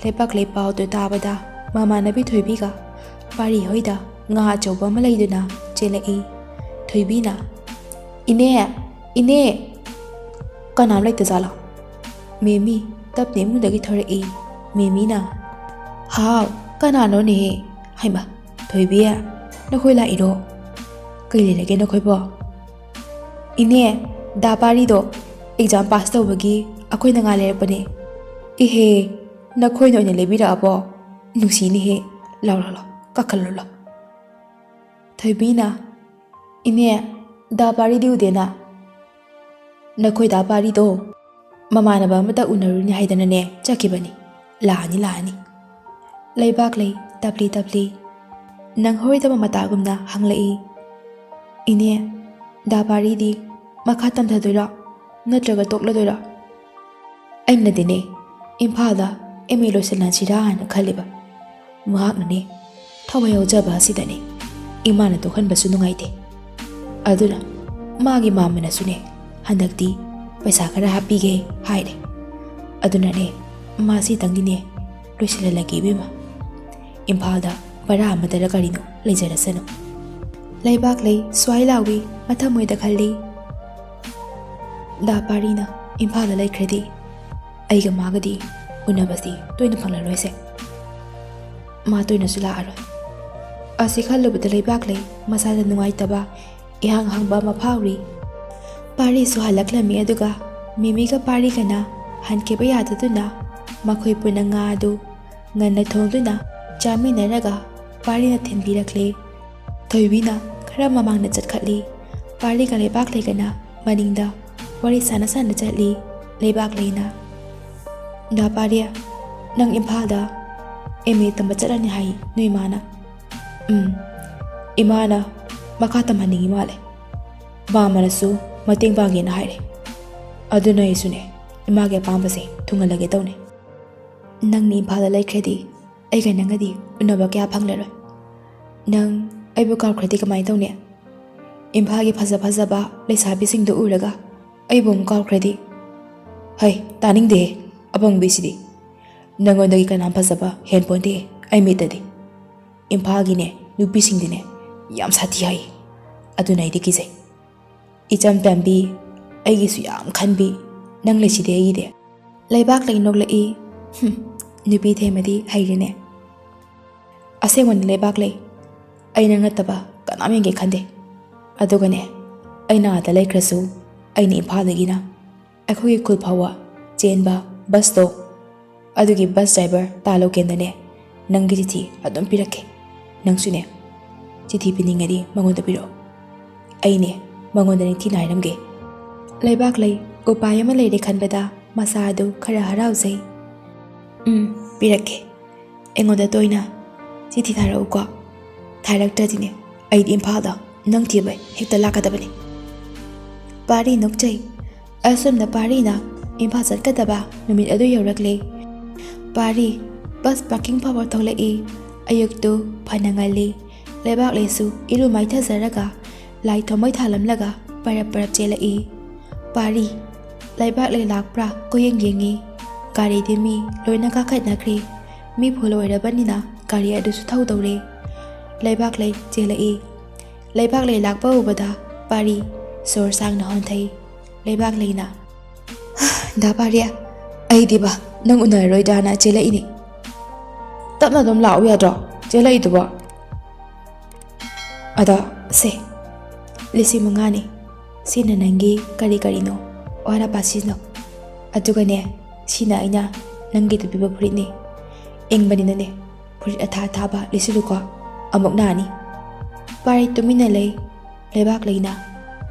ꯂꯩꯕꯥꯛꯂꯩ ꯄꯥꯎꯗꯨ ꯇꯥꯕꯗ ꯃꯃꯥꯟꯅꯕꯤ ꯊꯣꯏꯕꯤꯒ ꯄꯥꯔꯤ ꯍꯣꯏꯗ ꯉꯥ ꯑꯆꯧꯕ ꯑꯃ ꯂꯩꯗꯨꯅ ꯆꯦꯜꯂꯛꯏ ꯊꯣꯏꯕꯤꯅ ꯏꯅꯦ ꯀꯅꯥꯝ ꯂꯩꯇꯖꯥꯠꯂꯣ ꯃꯦꯃꯤ ꯇꯞꯅ ꯏꯃꯨꯡꯗꯒꯤ ꯊꯣꯔꯛꯏ ꯃꯦꯃꯤꯅ ꯍꯥꯎ ꯀꯅꯥꯅꯣꯅꯦꯍꯦ ꯍꯩꯃ ꯊꯣꯏꯕꯤ ꯅꯈꯣꯏ ꯂꯥꯛꯏꯔꯣ ꯀꯩ ꯂꯩꯔꯒꯦ ꯅꯈꯣꯏꯕꯣ ꯏꯅꯦ ꯗꯥ ꯄꯥꯔꯤꯗꯣ ꯑꯦꯛꯖꯥꯝ ꯄꯥꯁ ꯇꯧꯕꯒꯤ ꯑꯩꯈꯣꯏꯅ ꯉꯥ ꯂꯩꯔꯛꯄꯅꯦ ꯏꯍꯦ ꯅꯈꯣꯏꯅ ꯑꯣꯏꯅ ꯂꯩꯕꯤꯔꯛꯑꯕꯣ ꯅꯨꯡꯁꯤꯅꯦꯍꯦ ꯂꯥꯎ ꯀꯥꯈꯠꯂꯣ ꯊꯣꯏꯕꯤꯅ ꯏꯅꯦ ꯗꯥ ꯄꯥꯔꯤꯗꯤ ꯎꯗꯦꯅ ꯅꯈꯣꯏ ꯗꯥ ꯄꯥꯔꯤꯗꯣ ꯃꯃꯥꯟꯅꯕ ꯑꯃꯇ ꯎꯅꯔꯨꯅꯤ ꯍꯥꯏꯗꯅꯅꯦ ꯆꯠꯈꯤꯕꯅꯤ ꯂꯥꯛꯑꯅꯤ ꯂꯩꯕꯥꯛꯂꯩ ꯇꯞꯂꯤ ꯅꯪꯍꯧꯔꯣꯏꯗꯕ ꯃꯇꯥꯒꯨꯝꯅ ꯍꯪꯂꯛꯏ ꯏꯅꯦ ꯗꯥ ꯄꯥꯔꯤꯗꯤ ꯃꯈꯥ ꯇꯝꯊꯗꯣꯏꯔꯣ ꯅꯠꯇ꯭ꯔꯒ ꯇꯣꯛꯂꯗꯣꯏꯔꯣ ꯑꯩꯅꯗꯤꯅꯦ ꯏꯝꯐꯥꯜꯗ MA ꯂꯣꯏꯁꯤꯜꯍꯟꯁꯤꯔꯥ ꯍꯥꯏꯅ ꯈꯜꯂꯤꯕ ꯃꯍꯥꯛꯅꯅꯦ ꯊꯋꯥꯏ ꯌꯥꯎꯖꯕ ꯑꯁꯤꯗꯅꯦ ꯏꯃꯥꯅ ꯇꯣꯛꯍꯟꯕꯁꯨ ꯅꯨꯡꯉꯥꯏꯇꯦ ꯑꯗꯨꯅ ꯃꯥꯒꯤ ꯃꯥꯝꯃꯅꯁꯨꯅꯦ ꯍꯟꯗꯛꯇꯤ ꯄꯩꯁꯥ ꯈꯔ ꯍꯥꯞꯄꯤꯒꯦ ꯍꯥꯏꯔꯦ ꯑꯗꯨꯅꯅꯦ ꯃꯥꯁꯤꯇꯪꯗꯤꯅꯦ ꯂꯣꯏꯁꯤꯜꯍꯜꯂꯒꯦ ꯏꯕꯦꯝꯃ ꯏꯝꯐꯥꯜꯗ ꯕꯔꯥ ꯑꯃꯗꯔ ꯀꯔꯤꯅꯣ ꯂꯩꯖꯔꯁꯅꯨ ꯂꯩꯕꯥꯛꯂꯩ ꯁ꯭ꯋꯥꯏ ꯂꯥꯎꯏ ꯃꯊꯃꯣꯏꯗ ꯈꯜꯂꯤ ꯗꯥ ꯄꯥꯔꯤꯅ ꯏꯝꯐꯥꯜꯗ ꯂꯩꯈ꯭ꯔꯗꯤ ꯑꯩꯒ ꯃꯥꯒꯗꯤ ꯎꯅꯕꯁꯤ ꯇꯣꯏꯅ ꯐꯪꯂꯔꯣꯏꯁꯦ ꯃꯥ ꯇꯣꯏꯅꯁꯨ ꯂꯥꯛꯑꯔꯣꯏ ꯑꯁꯤ ꯈꯜꯂꯨꯕꯗ ꯂꯩꯕꯥꯛꯂꯩ ꯃꯁꯥꯗ ꯅꯨꯡꯉꯥꯏꯇꯕ ꯏꯍꯥꯡ ꯍꯥꯡꯕ ꯑꯃ ꯐꯥꯎꯔꯤ ꯄꯥꯔꯤꯁꯨ ꯍꯜꯂꯛꯂꯝꯃꯤ ꯑꯗꯨꯒ ꯃꯦꯃꯤꯒ ꯄꯥꯔꯤꯒꯅ ꯍꯟꯈꯤꯕ ꯌꯥꯗꯗꯨꯅ ꯃꯈꯣꯏ ꯄꯨꯟꯅ ꯉꯥ ꯑꯗꯨ ꯉꯟꯅ ꯊꯣꯡꯗꯨꯅ ꯆꯥꯃꯤꯟꯅꯔꯒ ꯄꯥꯔꯤꯅ ꯊꯤꯟꯕꯤꯔꯛꯂꯦ ꯊꯣꯏꯕꯤꯅ ꯈꯔ ꯃꯃꯥꯡꯗ ꯆꯠꯈꯠꯂꯤ ꯄꯥꯔꯤꯒ ꯂꯩꯕꯥꯛꯂꯩꯒꯅ ꯃꯅꯤꯡꯗ ꯋꯥꯔꯤ ꯁꯥꯟꯅ ꯆꯠꯂꯤ ꯂꯩꯕꯥꯛꯂꯩꯅ ꯗꯥ ꯄꯥꯔꯤ ꯅꯪ ꯏꯝꯐꯥꯜꯗ MA ꯇꯝꯕ ꯆꯠꯂꯅꯤ ꯍꯥꯏ ꯅꯣꯏ ꯏꯃꯥꯅ ꯏꯃꯥꯅ ꯃꯈꯥ ꯇꯝꯍꯟꯅꯤꯡꯉꯤ ꯃꯥꯜꯂꯦ ꯃꯥꯝꯃꯅꯁꯨ ꯃꯇꯦꯡ ꯄꯥꯡꯒꯦꯅ ꯍꯥꯏꯔꯦ ꯑꯗꯨꯅ ꯑꯩꯁꯨꯅꯦ ꯏꯃꯥꯒꯤ ꯑꯄꯥꯝꯕꯁꯦ ꯊꯨꯡꯍꯜꯂꯒꯦ ꯇꯧꯅꯦ ꯅꯪꯅ ꯏꯝꯐꯥꯜꯗ ꯂꯩꯈ꯭ꯔꯗꯤ ꯑꯩꯒ ꯅꯪꯒꯗꯤ ꯎꯅꯕ ꯀꯌꯥ ꯐꯪꯂꯔꯣꯏ ꯅꯪ ꯑꯩꯕꯨ ꯀꯥꯎꯈ꯭ꯔꯗꯤ ꯀꯃꯥꯏꯅ ꯇꯧꯅꯤ ꯏꯝꯐꯥꯜꯒꯤ ꯐꯖꯕ ꯂꯩꯁꯥꯕꯤꯁꯤꯡꯗꯨ ꯎꯔꯒ ꯑꯩꯕꯨ ꯑꯃꯨꯛ ꯀꯥꯎꯈ꯭ꯔꯗꯤ ꯍꯩ ꯇꯥꯅꯤꯡꯗꯦ ꯑꯄꯪꯕꯤꯁꯤꯗꯤ ꯅꯪꯉꯣꯟꯗꯒꯤ ꯀꯅꯥꯝ ꯐꯖꯕ ꯍꯦꯟꯄꯣꯟꯗꯦ ꯑꯩ ꯃꯤꯠꯇꯗꯤ ꯏꯝꯐꯥꯜꯒꯤꯅꯦ ꯅꯨꯄꯤꯁꯤꯡꯗꯤꯅꯦ ꯌꯥꯝ ꯁꯥꯊꯤ ꯍꯥꯏ ꯑꯗꯨꯅ ꯑꯩꯗꯤ ꯀꯤꯖꯩ ꯏꯆꯝ ꯇꯝꯕꯤ ꯑꯩꯒꯤꯁꯨ ꯌꯥꯝ ꯈꯟꯕꯤ ꯅꯪ ꯂꯩꯁꯤꯗꯤ ꯑꯩꯒꯤꯗꯤ ꯂꯩꯕꯥꯛꯂꯩ ꯅꯣꯛꯂꯛꯏ ꯅꯨꯄꯤ ꯊꯦꯝꯕꯗꯤ ꯍꯩꯔꯦꯅꯦ ꯑꯁꯦꯡꯕꯅꯤ ꯂꯩꯕꯥꯛꯂꯩ ꯑꯩꯅ ꯅꯠꯇꯕ ꯀꯅꯥꯝ ꯌꯦꯡꯒꯦ ꯈꯟꯗꯦ ꯑꯗꯨꯒꯅꯦ ꯑꯩꯅ ꯑꯥꯗ ꯂꯩꯈ꯭ꯔꯁꯨ ꯑꯩꯅ ꯏꯝꯐꯥꯜꯗꯒꯤꯅ ꯑꯩꯈꯣꯏꯒꯤ ꯈꯨꯜ ꯐꯥꯎꯕ ꯆꯦꯟꯕ ꯕꯁꯇꯣ ꯑꯗꯨꯒꯤ ꯕꯁ ꯗ꯭ꯔꯥꯏꯚꯔ ꯇꯥꯂꯣꯀꯦꯟꯗꯅꯦ ꯅꯪꯒꯤ ꯆꯤꯊꯤ ꯑꯗꯨꯝ ꯄꯤꯔꯛꯀꯦ ꯅꯪꯁꯨꯅꯦ ꯆꯤꯊꯤ ꯄꯤꯅꯤꯡꯉꯗꯤ ꯃꯉꯣꯟꯗ ꯄꯤꯔꯛꯑꯣ ꯑꯩꯅꯦ ꯃꯉꯣꯟꯗ ꯅꯤꯡꯊꯤꯅ ꯍꯥꯏꯔꯝꯒꯦ ꯂꯩꯕꯥꯛꯂꯩ ꯎꯄꯥꯏ ꯑꯃ ꯂꯩꯔꯦ ꯈꯟꯕꯗ ꯃꯁꯥ ꯑꯗꯨ ꯈꯔ ꯍꯔꯥꯎꯖꯩ ꯄꯤꯔꯛꯀꯦ ꯑꯩꯉꯣꯟꯗ ꯇꯣꯏꯅ ꯆꯤꯊꯤ ꯊꯥꯔꯛꯎꯀꯣ ꯊꯥꯔꯛꯇ꯭ꯔꯗꯤꯅꯦ ꯑꯩꯗꯤ ꯏꯝꯐꯥꯜꯗ ꯅꯪ ꯊꯤꯕ ꯍꯦꯛꯇ ꯂꯥꯛꯀꯗꯕꯅꯤ ꯄꯥꯔꯤ ꯅꯣꯛꯆꯩ ꯑꯁꯨꯝꯅ ꯄꯥꯔꯤꯅ ꯏꯝꯐꯥꯜ ꯆꯠꯀꯗꯕ ꯅꯨꯃꯤꯠ ꯑꯗꯨ ꯌꯧꯔꯛꯂꯦ ꯄꯥꯔꯤ ꯕꯁ ꯄꯥꯔꯀꯤꯡ ꯐꯥꯎꯕ ꯊꯣꯛꯂꯛꯏ ꯑꯌꯨꯛꯇꯨ ꯐꯅ ꯉꯜꯂꯤ ꯂꯩꯕꯥꯛꯂꯩꯁꯨ ꯏꯔꯨ ꯃꯥꯏꯊꯖꯔꯒ ꯂꯥꯏ ꯊꯥꯎꯃꯩ ꯊꯥꯜꯂꯝꯂꯒ ꯄꯔꯞ ꯆꯦꯜꯂꯛꯏ ꯄꯥꯔꯤ ꯂꯩꯕꯥꯛꯂꯩ ꯂꯥꯛꯄ꯭ꯔꯥ ꯀꯣꯌꯦꯡ ꯌꯦꯡꯉꯤ ꯒꯥꯔꯤꯗꯤ ꯃꯤ ꯂꯣꯏꯅ ꯀꯥꯈꯠꯅꯈ꯭ꯔꯦ ꯃꯤ ꯐꯨꯜ ꯑꯣꯏꯔꯕꯅꯤꯅ ꯒꯥꯔꯤ ꯑꯗꯨꯁꯨ ꯊꯧꯗꯧꯔꯦ ꯂꯩꯕꯥꯛꯂꯩ ꯆꯦꯜꯂꯛꯏ ꯂꯩꯕꯥꯛꯂꯩ ꯂꯥꯛꯄ ꯎꯕꯗ ꯄꯥꯔꯤ ꯁꯣꯔ ꯁꯥꯡꯅ ꯍꯣꯟꯊꯩ ꯂꯩꯕꯥꯛꯂꯩꯅ ꯗꯥ ꯄꯥꯔꯤ ꯑꯩꯗꯤꯕ ꯅꯪ ꯎꯅꯔꯔꯣꯏꯗ꯭ꯔꯥꯅ ꯆꯦꯜꯂꯛꯏꯅꯤ ꯇꯞꯅ ꯑꯗꯨꯝ ꯂꯥꯛꯎ ꯌꯥꯗ꯭ꯔꯣ ꯆꯦꯜꯂꯛꯏꯗꯨꯕꯣ ꯑꯗꯣ ꯁꯦ 5,000ꯅꯤ ꯁꯤꯅ ꯅꯪꯒꯤ ꯀꯔꯤꯅꯣ ꯋꯥꯔ ꯄꯥꯁꯤꯅꯣ ꯑꯗꯨꯒꯅꯦ ꯁꯤꯅ ꯑꯩꯅ ꯅꯪꯒꯤꯗ ꯄꯤꯕ ꯐꯨꯔꯤꯠꯅꯤ ꯏꯪꯕꯅꯤꯅꯅꯦ ꯐꯨꯔꯤꯠ ꯑꯊꯥꯕ ꯂꯤꯠꯁꯤꯜꯂꯨꯀꯣ ꯑꯃꯨꯛ ꯅꯥꯅꯤ ꯄꯥꯔꯤ ꯇꯨꯃꯤꯟꯅ ꯂꯩꯕꯥꯛ ꯂꯩꯅ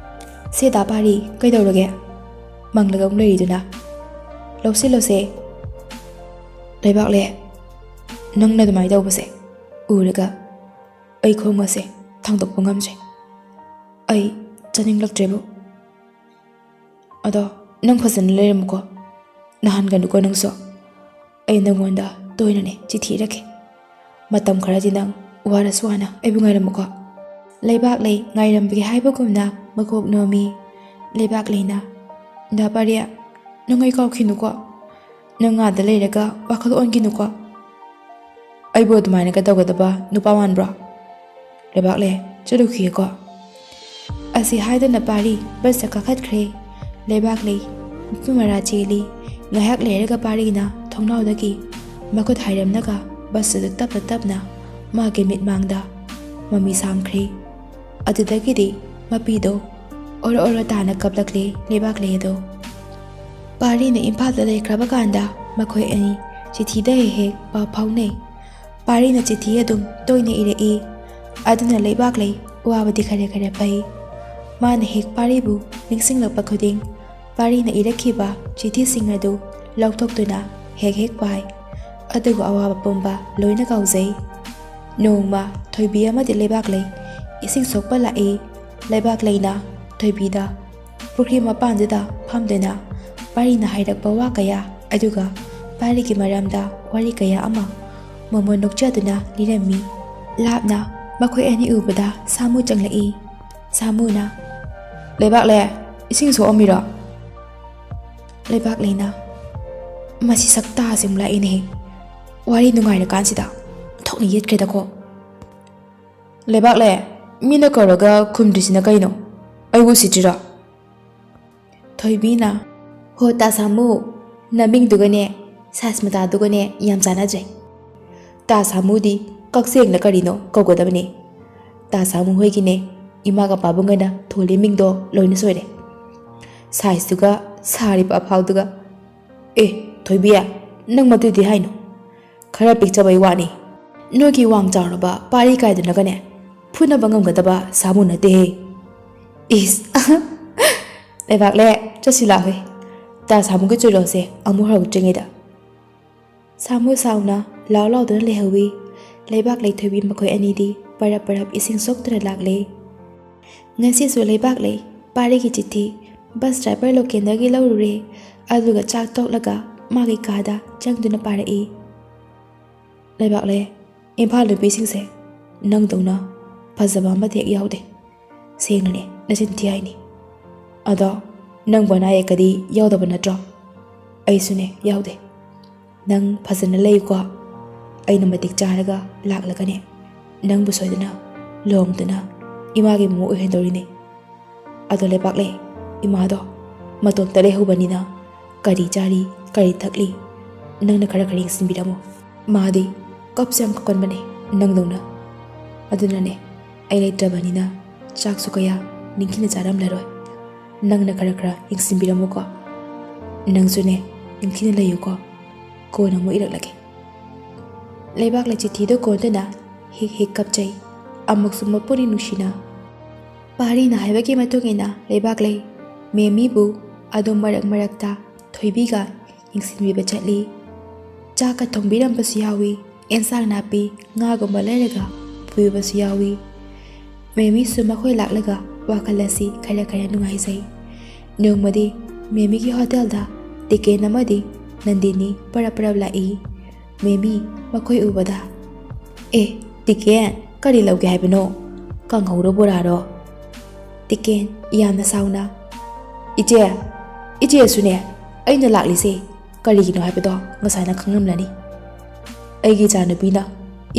ꯁꯦꯗꯥ ꯄꯥꯔꯤ ꯀꯩꯗꯧꯔꯒꯦ ꯃꯪꯂꯒ ꯑꯃꯨꯛ ꯂꯩꯔꯤꯗꯨꯅ ꯂꯧꯁꯤꯜꯂꯣꯁꯦ ꯂꯩꯕꯥꯛꯂꯦ ꯅꯪꯅ ꯑꯗꯨꯃꯥꯏꯅ ꯇꯧꯕꯁꯦ ꯎꯔꯒ ꯑꯩ ꯈꯣꯡꯒꯁꯦ ꯊꯥꯡꯗꯣꯛꯄ ꯉꯝꯗ꯭ꯔꯦ ꯑꯩ ꯆꯥꯅꯤꯡꯂꯛꯇ꯭ꯔꯦꯕꯨ ꯑꯗꯣ ꯅꯪ ꯐꯖꯅ ꯂꯩꯔꯝꯃꯨꯀꯣ ꯅꯍꯥꯟꯒꯅꯨꯀꯣ ꯅꯪꯁꯨ ꯑꯩ ꯅꯪꯉꯣꯟꯗ ꯇꯣꯏꯅꯅꯦ ꯆꯤꯊꯤ ꯏꯔꯛꯀꯦ ꯃꯇꯝ ꯈꯔꯗꯤ ꯅꯪ ꯋꯥꯔꯁꯨ ꯋꯥꯅ ꯑꯩꯕꯨ ꯉꯥꯏꯔꯝꯃꯨꯀꯣ ꯂꯩꯕꯥꯛ ꯂꯩ ꯉꯥꯏꯔꯝꯕꯒꯦ ꯍꯥꯏꯕꯒꯨꯝꯅ ꯃꯀꯣꯛ ꯅꯣꯝꯃꯤ ꯂꯩꯕꯥꯛ ꯂꯩꯅ ꯗꯥ ꯄꯥꯔꯤ ꯅꯪ ꯑꯩ ꯀꯥꯎꯈꯤꯅꯨꯀꯣ ꯅꯪ ꯉꯥꯗ ꯂꯩꯔꯒ ꯋꯥꯈꯜ ꯑꯣꯟꯈꯤꯅꯨꯀꯣ ꯑꯩꯕꯨ ꯑꯗꯨꯃꯥꯏꯅꯒ ꯇꯧꯒꯗꯕ ꯅꯨꯄꯥ ꯃꯥꯟꯕ꯭ꯔꯣ ꯂꯩꯕꯥꯛꯂꯦ ꯆꯠꯂꯨꯈꯤꯒꯦꯀꯣ ꯑꯁꯤ ꯍꯥꯏꯗꯨꯅ ꯄꯥꯔꯤ ꯕꯁꯇ ꯀꯥꯈꯠꯈ꯭ꯔꯦ ꯂꯩꯕꯥꯛ ꯂꯩ ꯃꯄꯨ ꯃꯔꯥ ꯆꯦꯜꯂꯤ ꯉꯥꯏꯍꯥꯛ ꯂꯩꯔꯒ ꯄꯥꯔꯤꯅ ꯊꯣꯡꯅꯥꯎꯗꯒꯤ ꯃꯈꯨꯠ ꯍꯥꯏꯔꯝꯂꯒ ꯕꯁꯇꯨꯗ ꯇꯞꯅ ꯃꯥꯒꯤ ꯃꯤꯠꯃꯥꯡꯗ ꯃꯃꯤ ꯁꯥꯝꯈ꯭ꯔꯦ ꯑꯗꯨꯗꯒꯤꯗꯤ ꯃꯄꯤꯗꯣ ꯑꯣꯔꯣ ꯇꯥꯅ ꯀꯞꯂꯛꯂꯦ ꯂꯩꯕꯥꯛ ꯂꯩ ꯑꯗꯣ ꯄꯥꯔꯤꯅ ꯏꯝꯐꯥꯜꯗ ꯂꯩꯈ꯭ꯔꯕ ꯀꯥꯟꯗ ꯃꯈꯣꯏ ꯑꯅꯤ ꯆꯤꯊꯤꯗ ꯍꯦꯛ ꯄꯥꯎ ꯐꯥꯎꯅꯩ ꯄꯥꯔꯤꯅ ꯆꯤꯊꯤ ꯑꯗꯨꯝ ꯇꯣꯏꯅ ꯏꯔꯛꯏ ꯑꯗꯨꯅ ꯂꯩꯕꯥꯛ ꯂꯩ ꯋꯥꯕꯗꯤ ꯈꯔ ꯐꯩ ꯃꯥꯅ ꯍꯦꯛ ꯄꯥꯔꯤꯕꯨ ꯅꯤꯡꯁꯤꯡꯂꯛꯄ ꯈꯨꯗꯤꯡ ꯄꯥꯔꯤꯅ ꯏꯔꯛꯈꯤꯕ ꯆꯤꯊꯤꯁꯤꯡ ꯑꯗꯨ ꯂꯧꯊꯣꯛꯇꯨꯅ ꯍꯦꯛ ꯄꯥꯏ ꯑꯗꯨꯒ ꯑꯋꯥꯕ ꯄꯨꯝꯕ ꯂꯣꯏꯅ ꯀꯥꯎꯖꯩ ꯅꯣꯡꯃ ꯊꯣꯏꯕꯤ ꯑꯃꯗꯤ ꯂꯩꯕꯥꯛ ꯂꯩ ꯏꯁꯤꯡ ꯁꯣꯛꯄ ꯂꯥꯛꯏ ꯂꯩꯕꯥꯛ ꯂꯩꯅ ꯊꯣꯏꯕꯤꯗ ꯄꯨꯈ꯭ꯔꯤ ꯃꯄꯥꯟꯗꯨꯗ ꯐꯝꯗꯨꯅ ꯄꯥꯔꯤꯅ ꯍꯥꯏꯔꯛꯄ ꯋꯥ ꯀꯌꯥ ꯑꯗꯨꯒ ꯄꯥꯔꯤꯒꯤ ꯃꯔꯝꯗ ꯋꯥꯔꯤ ꯀꯌꯥ ꯑꯃ ꯃꯃꯣꯟ ꯅꯣꯛꯆꯗꯨꯅ ꯂꯤꯔꯝꯃꯤ ꯂꯥꯞꯅ ꯃꯈꯣꯏ ꯑꯅꯤ ꯎꯕꯗ ꯁꯥꯃꯨ ꯆꯪꯂꯛꯏ ꯁꯥꯃꯨꯅ ꯂꯩꯕꯥꯛꯂꯦ ꯏꯁꯤꯡ ꯁꯣꯛꯑꯝꯃꯤꯔꯣ ꯂꯩꯕꯥꯛ ꯂꯩꯅ ꯃꯁꯤ ꯁꯛꯇꯥꯁꯤꯃꯨꯛ ꯂꯥꯛꯏꯅꯦꯍꯦ ꯋꯥꯔꯤ ꯅꯨꯡꯉꯥꯏꯔꯀꯥꯟꯁꯤꯗ ꯊꯣꯛꯅ ꯌꯦꯠꯈ꯭ꯔꯦꯗꯀꯣ ꯂꯩꯕꯥꯛꯂꯦ ꯃꯤꯅ ꯀꯧꯔꯒ ꯈꯨꯝꯗ꯭ꯔꯤꯁꯤꯅ ꯀꯩꯅꯣ ꯑꯩꯕꯨ ꯎꯁꯤꯠꯇ꯭ꯔꯤꯔꯣ ꯊꯣꯏꯕꯤꯅ ꯍꯣ ꯇꯥ ꯁꯥꯃꯨ ꯅꯃꯤꯡꯗꯨꯒꯅꯦ ꯁꯥꯏꯖ ꯃꯇꯥꯗꯨꯒꯅꯦ ꯌꯥꯝ ꯆꯥꯟꯅꯗ꯭ꯔꯦ ꯇꯥ ꯁꯥꯃꯨꯗꯤ ꯀꯛꯆꯦꯡꯅ ꯀꯔꯤꯅꯣ ꯀꯧꯒꯗꯕꯅꯦ ꯇꯥ ꯁꯥꯃꯨ ꯍꯣꯏꯒꯤꯅꯦ ꯏꯃꯥꯒ ꯄꯥꯕꯨꯡꯒꯅ ꯊꯣꯜꯂꯤ ꯃꯤꯡꯗꯣ ꯂꯣꯏꯅ ꯁꯣꯏꯔꯦ ꯁꯥꯏꯖꯇꯨꯒ ꯁꯥꯔꯤꯕ ꯑꯐꯥꯎꯗꯨꯒ ꯊꯣꯏꯕꯤ ꯅꯪ ꯃꯗꯨꯗꯤ ꯍꯥꯏꯅꯣ ꯈꯔ ꯄꯤꯛꯆꯕꯩ ꯋꯥꯅꯤ ꯅꯣꯏꯒꯤ ꯋꯥꯡ ꯆꯥꯎꯔꯕ ꯄꯥꯔꯤ ꯀꯥꯏꯗꯨꯅꯒꯅꯦ ꯐꯨꯅꯕ ꯉꯝꯒꯗꯕ ꯁꯥꯃꯨ ꯅꯠꯇꯦꯍꯦ ꯏꯁ ꯂꯩꯕꯥꯛꯂꯦ ꯆꯠꯁꯤ ꯂꯥꯛꯍꯦ ꯇꯥ ꯁꯥꯃꯨꯒꯤ ꯆꯨꯔꯣꯜꯁꯦ ꯑꯃꯨꯛ ꯍꯧꯔꯛꯇ꯭ꯔꯤꯉꯩꯗ ꯁꯥꯃꯨ ꯁꯥꯎꯅ ꯂꯥꯎꯗꯨꯅ ꯂꯩꯍꯧꯋꯤ ꯂꯩꯕꯥꯛ ꯂꯩ ꯊꯣꯏꯕꯤ ꯃꯈꯣꯏ ꯑꯅꯤꯗꯤ ꯄꯔꯞ ꯏꯁꯤꯡ ꯁꯣꯛꯇꯨꯅ ꯂꯥꯛꯂꯦ ꯉꯁꯤꯁꯨ ꯂꯩꯕꯥꯛ ꯂꯩ ꯄꯥꯔꯤꯒꯤ ꯆꯤꯊꯤ ꯕꯁ ꯗ꯭ꯔꯥꯏꯚꯔ ꯂꯣꯀꯦꯜꯗꯒꯤ ꯂꯧꯔꯨꯔꯦ ꯑꯗꯨꯒ ꯆꯥꯛ ꯇꯣꯛꯂꯒ ꯃꯥꯒꯤ ꯀꯥꯗ ꯆꯪꯗꯨꯅ ꯄꯥꯔꯛꯏ ꯂꯩꯕꯥꯛꯂꯦ ꯏꯝꯐꯥꯜ ꯅꯨꯄꯤꯁꯤꯡꯁꯦ ꯅꯪꯗꯧꯅ ꯐꯖꯕ ꯑꯃꯗꯤ ꯍꯦꯛ ꯌꯥꯎꯗꯦ ꯁꯦꯡꯅꯅꯦ ꯅꯆꯤꯟ ꯊꯤ ꯍꯥꯏꯅꯤ ꯑꯗꯣ ꯅꯪꯕꯨ ꯑꯅꯥ ꯑꯌꯦꯛꯀꯗꯤ ꯌꯥꯎꯗꯕ ꯅꯠꯇ꯭ꯔꯣ ꯑꯩꯁꯨꯅꯦ ꯌꯥꯎꯗꯦ ꯅꯪ ꯐꯖꯅ ꯂꯩꯌꯨꯀꯣ ꯑꯩꯅ ꯃꯇꯤꯛ ꯆꯥꯔꯒ ꯂꯥꯛꯂꯒꯅꯦ ꯅꯪꯕꯨ ꯁꯣꯏꯗꯅ ꯂꯨꯍꯣꯡꯗꯨꯅ ꯏꯃꯥꯒꯤ ꯃꯃꯧ ꯑꯣꯏꯍꯟꯗꯧꯔꯤꯅꯦ ꯑꯗꯣ ꯂꯩꯕꯥꯛꯂꯦ ꯏꯃꯥꯗꯣ ꯃꯇꯣꯝꯇ ꯂꯩꯍꯧꯕꯅꯤꯅ ꯀꯔꯤ ꯆꯥꯔꯤ ꯀꯔꯤ ꯊꯛꯂꯤ ꯅꯪꯅ ꯈꯔ ꯌꯦꯡꯁꯤꯟꯕꯤꯔꯝꯃꯣ ꯃꯥꯗꯤ ꯀꯞꯁꯨ ꯌꯥꯝ ꯀꯞꯀꯟꯕꯅꯦ ꯅꯪꯗꯧꯅ ꯑꯗꯨꯅꯅꯦ ꯑꯩ ꯂꯩꯇ꯭ꯔꯕꯅꯤꯅ ꯆꯥꯛꯁꯨ ꯀꯌꯥ ꯅꯤꯡꯊꯤꯅ ꯆꯥꯔꯝꯂꯔꯣꯏ ꯅꯪꯅ ꯈꯔ ꯌꯦꯡꯁꯤꯟꯕꯤꯔꯝꯃꯨꯀꯣ ꯅꯪꯁꯨꯅꯦ ꯅꯤꯡꯊꯤꯅ ꯂꯩꯌꯨꯀꯣ ꯀꯣꯟꯅ ꯑꯃꯨꯛ ꯏꯔꯛꯂꯒꯦ ꯂꯩꯕꯥꯛꯂꯩ ꯆꯤꯊꯤꯗꯣ ꯀꯣꯟꯗꯨꯅ ꯍꯦꯛ ꯀꯞꯆꯩ ꯑꯃꯨꯛꯁꯨ ꯃꯄꯨꯅꯤ ꯅꯨꯡꯁꯤꯅ ꯄꯥꯔꯤꯅ ꯍꯥꯏꯕꯒꯤ ꯃꯇꯨꯡꯏꯟꯅ ꯂꯩꯕꯥꯛꯂꯩ ꯃꯦꯃꯤꯕꯨ ꯑꯗꯨꯝ ꯃꯔꯛꯇ ꯊꯣꯏꯕꯤꯒ ꯌꯦꯡꯁꯤꯟꯕꯤꯕ ꯆꯠꯂꯤ ꯆꯥꯛꯀ ꯊꯣꯡꯕꯤꯔꯝꯕꯁꯨ ꯌꯥꯎꯏ ꯑꯦꯟꯁꯥꯡ ꯅꯥꯄꯤ ꯉꯥꯒꯨꯝꯕ ꯂꯩꯔꯒ ꯄꯨꯕꯤꯕꯁꯨ ꯌꯥꯎꯏ ꯃꯦꯃꯤꯁꯨ ꯃꯈꯣꯏ ꯂꯥꯛꯂꯒ ꯋꯥꯈꯜ ꯑꯁꯤ ꯈꯔ ꯅꯨꯡꯉꯥꯏꯖꯩ ꯅꯣꯡꯃꯗꯤ ꯃꯦꯃꯤꯒꯤ ꯍꯣꯇꯦꯜꯗ ꯇꯤꯀꯦꯟ ꯑꯃꯗꯤ ꯅꯟꯗꯤꯅꯤ ꯄꯔꯞ ꯂꯥꯛꯏ ꯃꯦꯃꯤ ꯃꯈꯣꯏ ꯎꯕꯗ ꯇꯤꯀꯦꯟ ꯀꯔꯤ ꯂꯧꯒꯦ ꯍꯥꯏꯕꯅꯣ ꯀꯥꯡꯍꯧꯔꯣ ꯕꯣꯔꯥꯔꯣ ꯇꯤꯀꯦꯟ ꯌꯥꯝꯅ ꯁꯥꯎꯅ ꯏꯆꯦꯁꯨꯅꯦ ꯑꯩꯅ ꯂꯥꯛꯂꯤꯁꯦ ꯀꯔꯤꯒꯤꯅꯣ ꯍꯥꯏꯕꯗꯣ ꯉꯁꯥꯏꯅ ꯈꯪꯂꯝꯂꯅꯤ ꯑꯩꯒꯤ ꯏꯆꯥꯅꯨꯄꯤꯅ